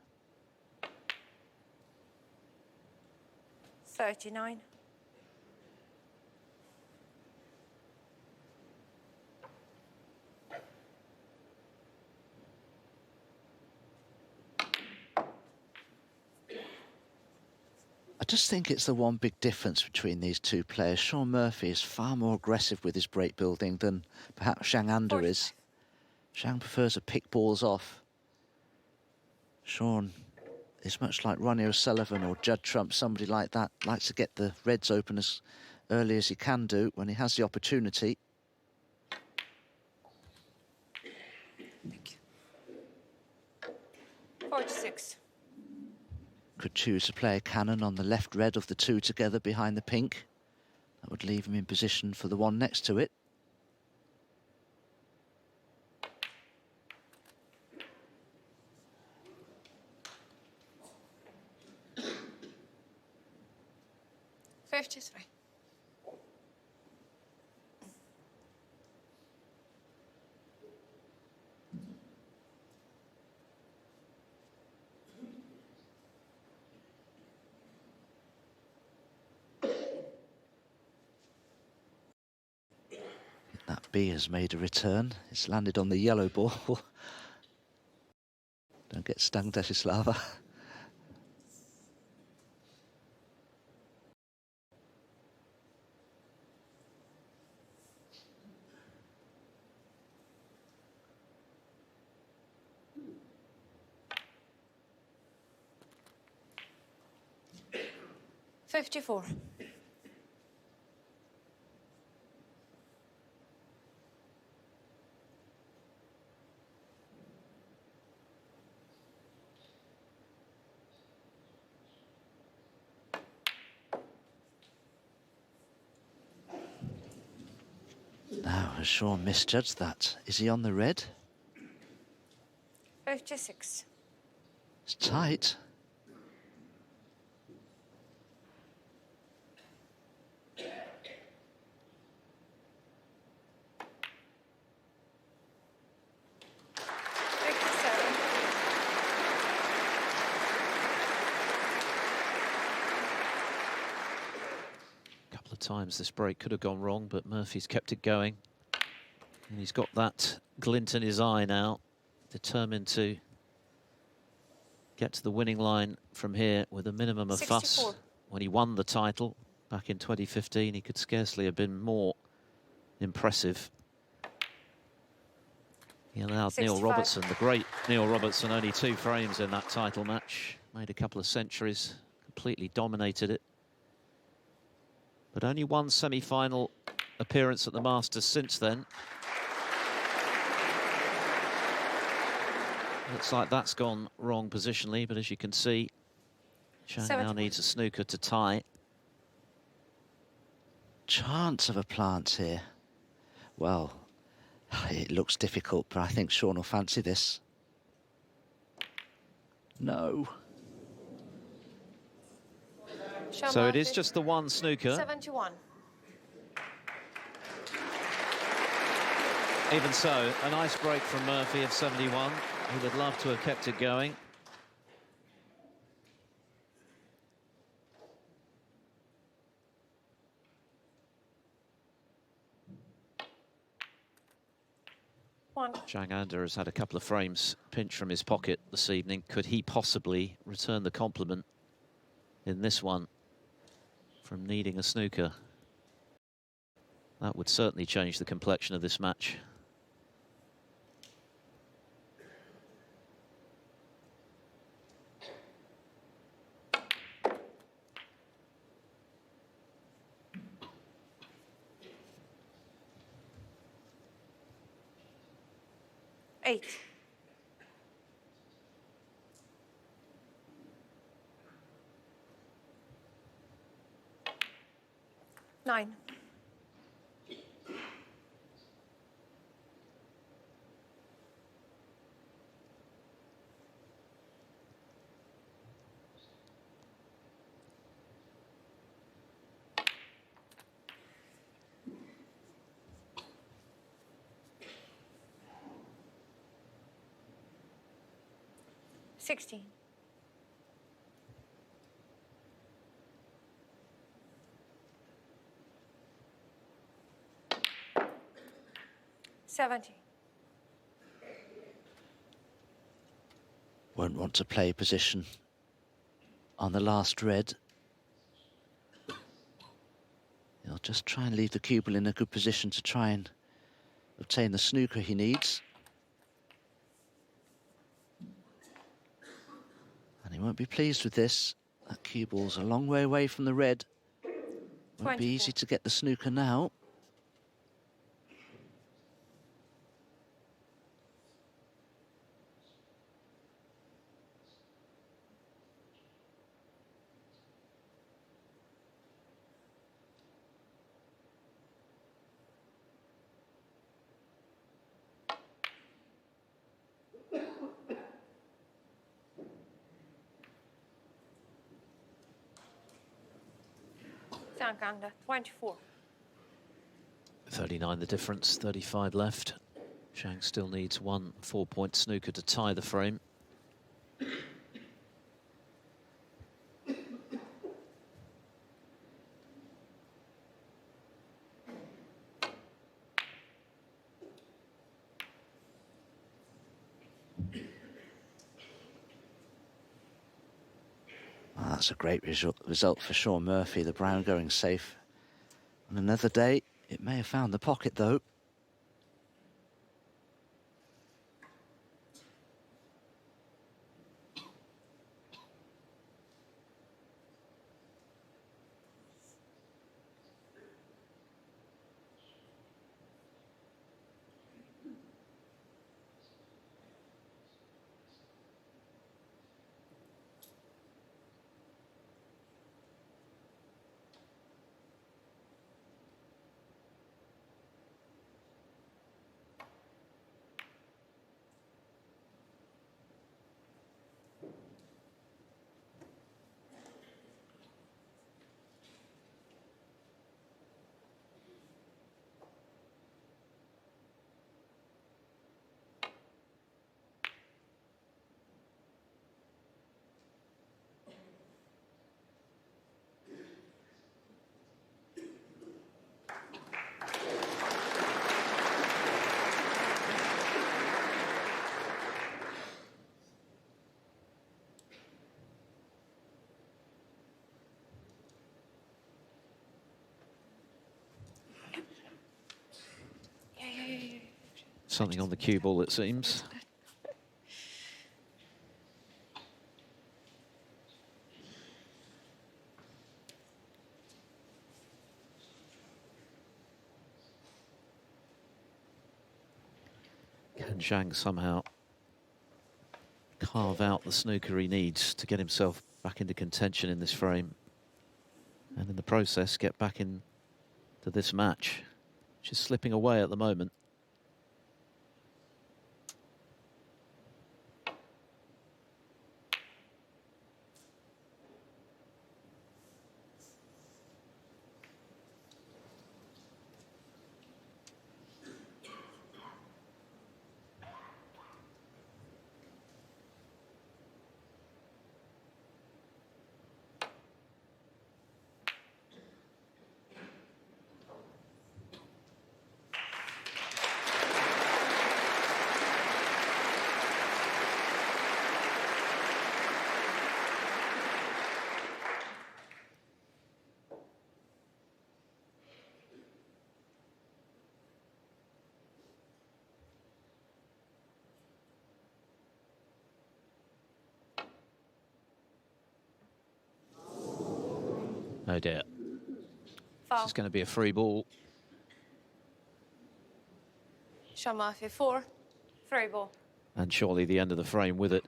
39. I just think it's the one big difference between these two players. Shaun Murphy is far more aggressive with his break building than perhaps Jiang Anda is. Zhang prefers to pick balls off. Shaun is much like Ronnie O'Sullivan or Judd Trump, somebody like that, likes to get the reds open as early as he can do when he has the opportunity. Thank you. 46. Could choose to play a cannon on the left red of the two together behind the pink. That would leave him in position for the one next to it. $53. That B has made a return. It's landed on the yellow ball. Don't get stung, Desislava. $54. Now, has Shaun misjudged that? Is he on the red? 56. It's tight. Times this break could have gone wrong, but Murphy's kept it going, and he's got that glint in his eye now, determined to get to the winning line from here with a minimum of 64. fuss. When he won the title back in 2015, he could scarcely have been more impressive. He allowed 65. Neil Robertson, the great Neil Robertson, only 2 frames in that title match, made a couple of centuries, completely dominated it. But only one semi-final appearance at the Masters since then. Looks like that's gone wrong positionally, but as you can see, Zhang now needs a snooker to tie. Chance of a plant here. Well, it looks difficult, but I think Shaun will fancy this. No. So it is just the one snooker. 71. Even so, a nice break from Murphy of 71. He would love to have kept it going. Jiang Anda has had a couple of frames pinched from his pocket this evening. Could he possibly return the compliment in this one from needing a snooker? That would certainly change the complexion of this match. Eight. Nine. $16. 70. Won't want to play position on the last red. He'll just try and leave the cue ball in a good position to try and obtain the snooker he needs. And he won't be pleased with this. That cue ball's a long way away from the red. Won't be easy to get the snooker now. Jiang Anda, 24. 39 the difference, 35 left. Zhang still needs one 4-point snooker to tie the frame. Well, that's a great result for Shaun Murphy, the brown going safe. On another day, it may have found the pocket though. Something on the cue ball, it seems. Can Zhang somehow carve out the snooker he needs to get himself back into contention in this frame, and in the process get back into this match, which is slipping away at the moment? Oh dear. Foul. This is going to be a free ball. Shaun Murphy, 4. Free ball. And surely the end of the frame with it.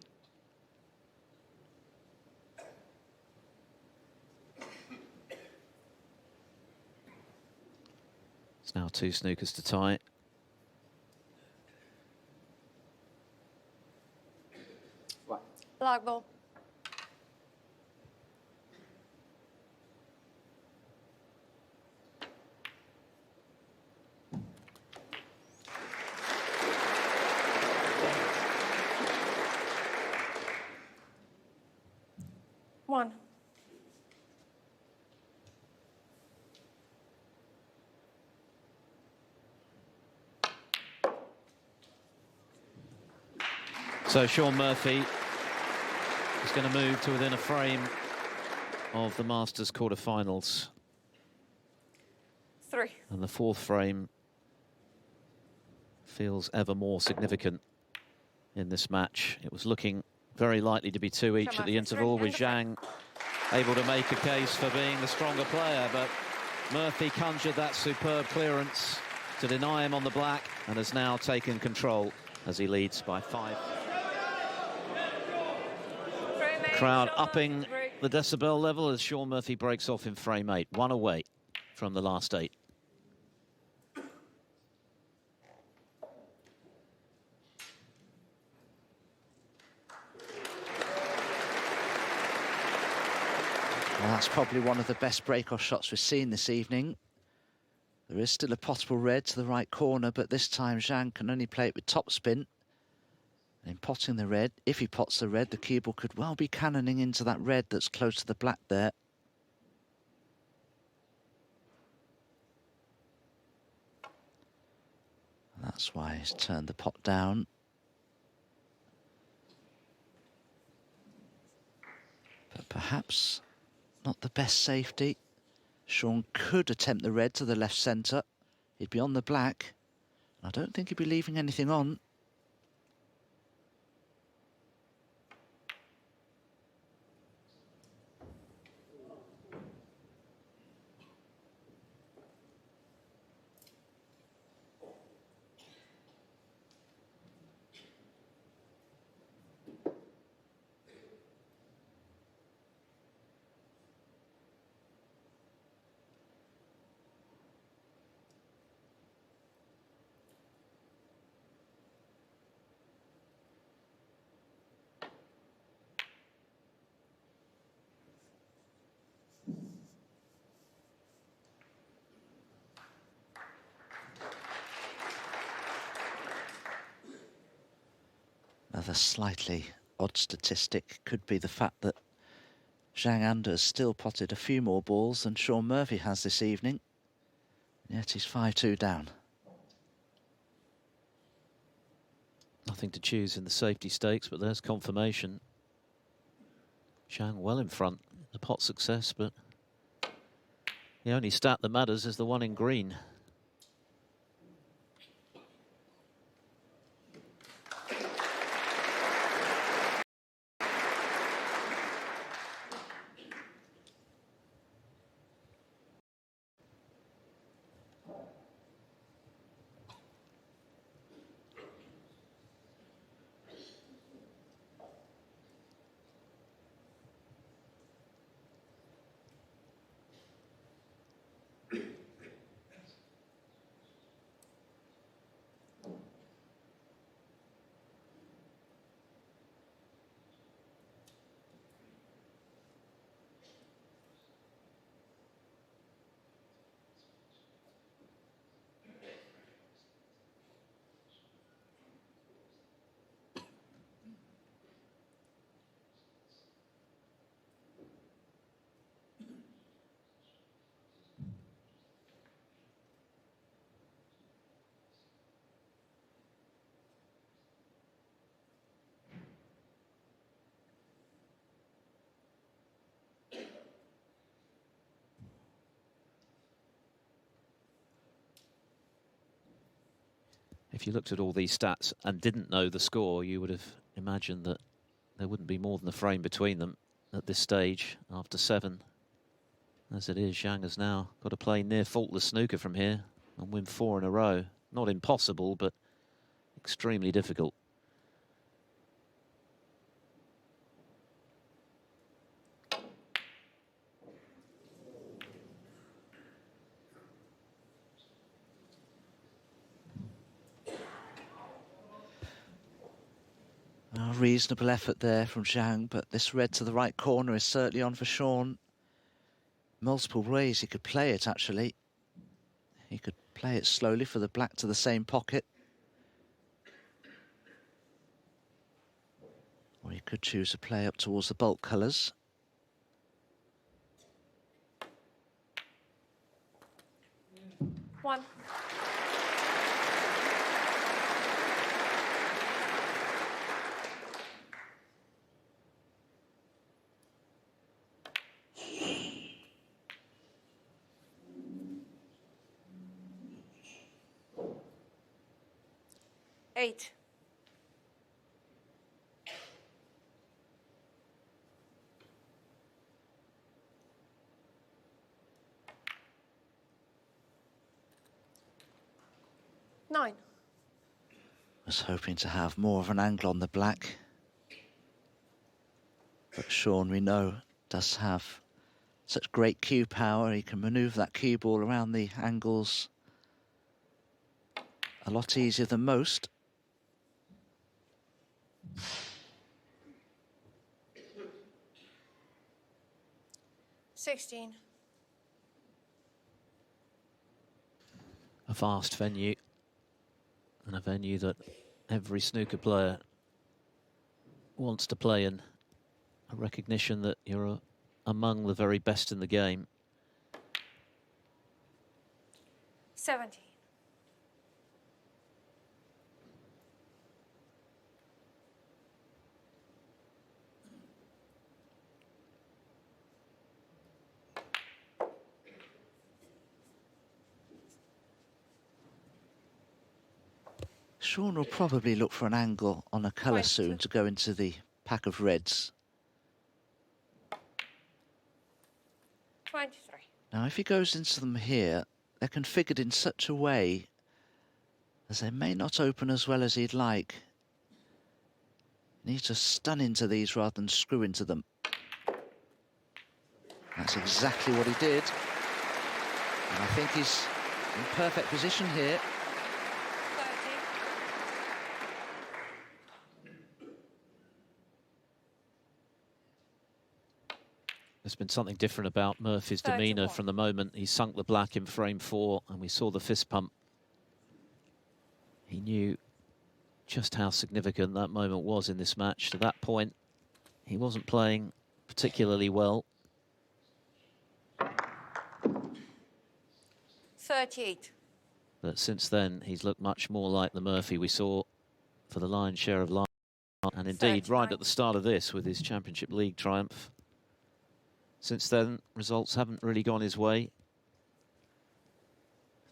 It's now 2 snookers to tie. Black ball. One. So Shaun Murphy is going to move to within a frame of the Masters quarterfinals. 3. And the fourth frame feels ever more significant in this match. It was looking very likely to be 2 each at the interval, with Zhang able to make a case for being the stronger player, but Murphy conjured that superb clearance to deny him on the black and has now taken control as he leads by 5. Crowd upping the decibel level as Shaun Murphy breaks off in frame 8, 1 away from the last 8. Well, that's probably one of the best break-off shots we've seen this evening. There is still a potable red to the right corner, but this time Zhang can only play it with topspin. And in potting the red, if he pots the red, the cue ball could well be cannoning into that red that's close to the black there. And that's why he's turned the pot down. But perhaps not the best safety. Shaun could attempt the red to the left centre. He'd be on the black. I don't think he'd be leaving anything on. Another slightly odd statistic could be the fact that Jiang Anda has still potted a few more balls than Shaun Murphy has this evening. Yet he's 5-2 down. Nothing to choose in the safety stakes, but there's confirmation. Zhang well in front. The pot success, but the only stat that matters is the one in green. If you looked at all these stats and didn't know the score, you would have imagined that there wouldn't be more than a frame between them at this stage after 7. As it is, Zhang has now got to play near faultless snooker from here and win 4 in a row. Not impossible, but extremely difficult. A reasonable effort there from Zhang, but this red to the right corner is certainly on for Shaun. Multiple ways he could play it, actually. He could play it slowly for the black to the same pocket. Or he could choose to play up towards the bulk colours. One. 8. Nine. Was hoping to have more of an angle on the black. But Shaun, we know, does have such great cue power. He can manoeuvre that cue ball around the angles a lot easier than most. $16. A vast venue, and a venue that every snooker player wants to play in. A recognition that you're among the very best in the game. 17. Shaun will probably look for an angle on a colour soon to go into the pack of reds. 23. Now, if he goes into them here, they're configured in such a way as they may not open as well as he'd like. He needs to stun into these rather than screw into them. That's exactly what he did. And I think he's in perfect position here. 30. There's been something different about Murphy's demeanour 31. from the moment he sunk the black in frame 4 and we saw the fist pump. He knew just how significant that moment was in this match. To that point, he wasn't playing particularly well. 38. But since then, he's looked much more like the Murphy we saw for the lion's share of life. And indeed, 39. right at the start of this with his Championship League triumph. Since then, results haven't really gone his way.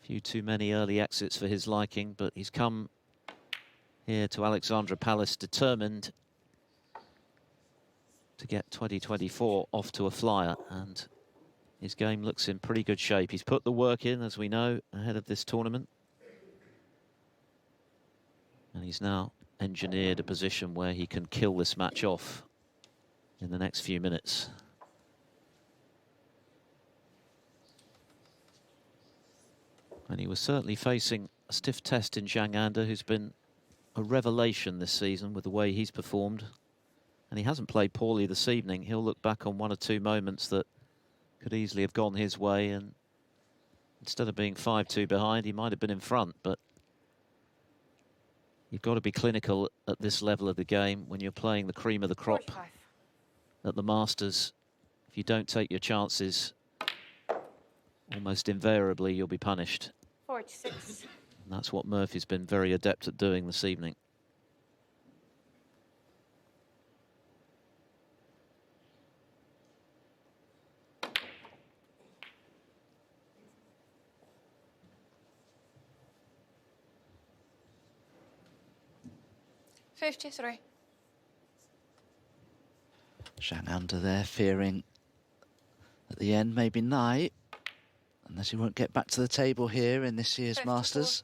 A few too many early exits for his liking, but he's come here to Alexandra Palace determined to get 2024 off to a flyer, and his game looks in pretty good shape. He's put the work in, as we know, ahead of this tournament. And he's now engineered a position where he can kill this match off in the next few minutes. And he was certainly facing a stiff test in Jiang Anda, who's been a revelation this season with the way he's performed. And he hasn't played poorly this evening. He'll look back on one or two moments that could easily have gone his way, and instead of being 5-2 behind, he might have been in front. But you've got to be clinical at this level of the game when you're playing the cream of the crop 45. at the Masters. If you don't take your chances, almost invariably you'll be punished. 46. And that's what Murphy's been very adept at doing this evening. $53. Zhang Anda there, fearing at the end maybe nigh, unless he won't get back to the table here in this year's 54. Masters.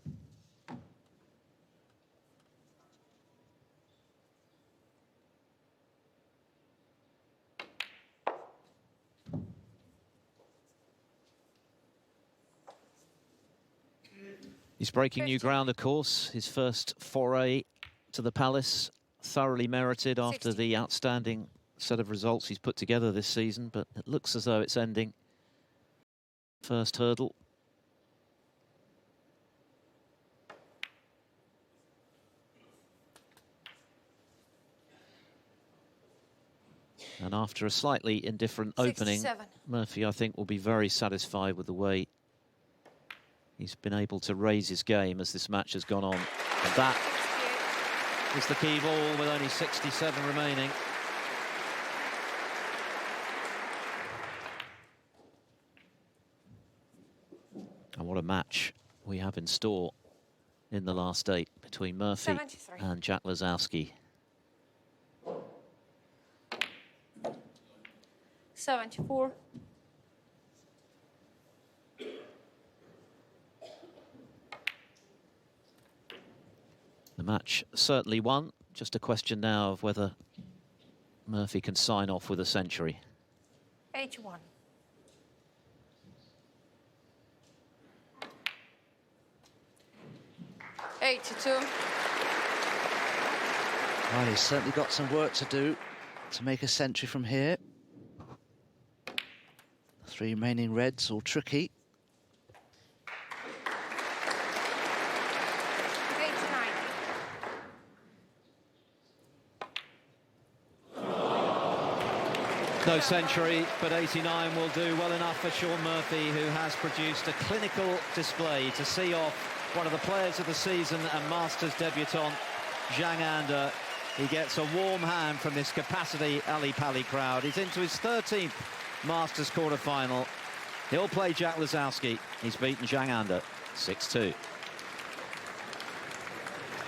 He's breaking new 50. ground, of course. His first foray to the Palace, thoroughly merited after 60. the outstanding set of results he's put together this season, but it looks as though it's ending. First hurdle. And after a slightly indifferent opening, 67. Murphy, I think, will be very satisfied with the way he's been able to raise his game as this match has gone on. And that is the key ball with only 67 remaining. And what a match we have in store in the last 8 between Murphy 73. and Jack Lazowski. 74. The match certainly won. Just a question now of whether Murphy can sign off with a century. 81. Well, he's certainly got some work to do to make a century from here. The 3 remaining reds, all tricky. 89. No century, but 89 will do well enough for Shaun Murphy, who has produced a clinical display to see off one of the players of the season and Masters debutant, Jiang Anda. He gets a warm hand from this capacity Ali Pali crowd. He's into his 13th Masters quarter-final. He'll play Jack Lazowski. He's beaten Zhang Anda 6-2.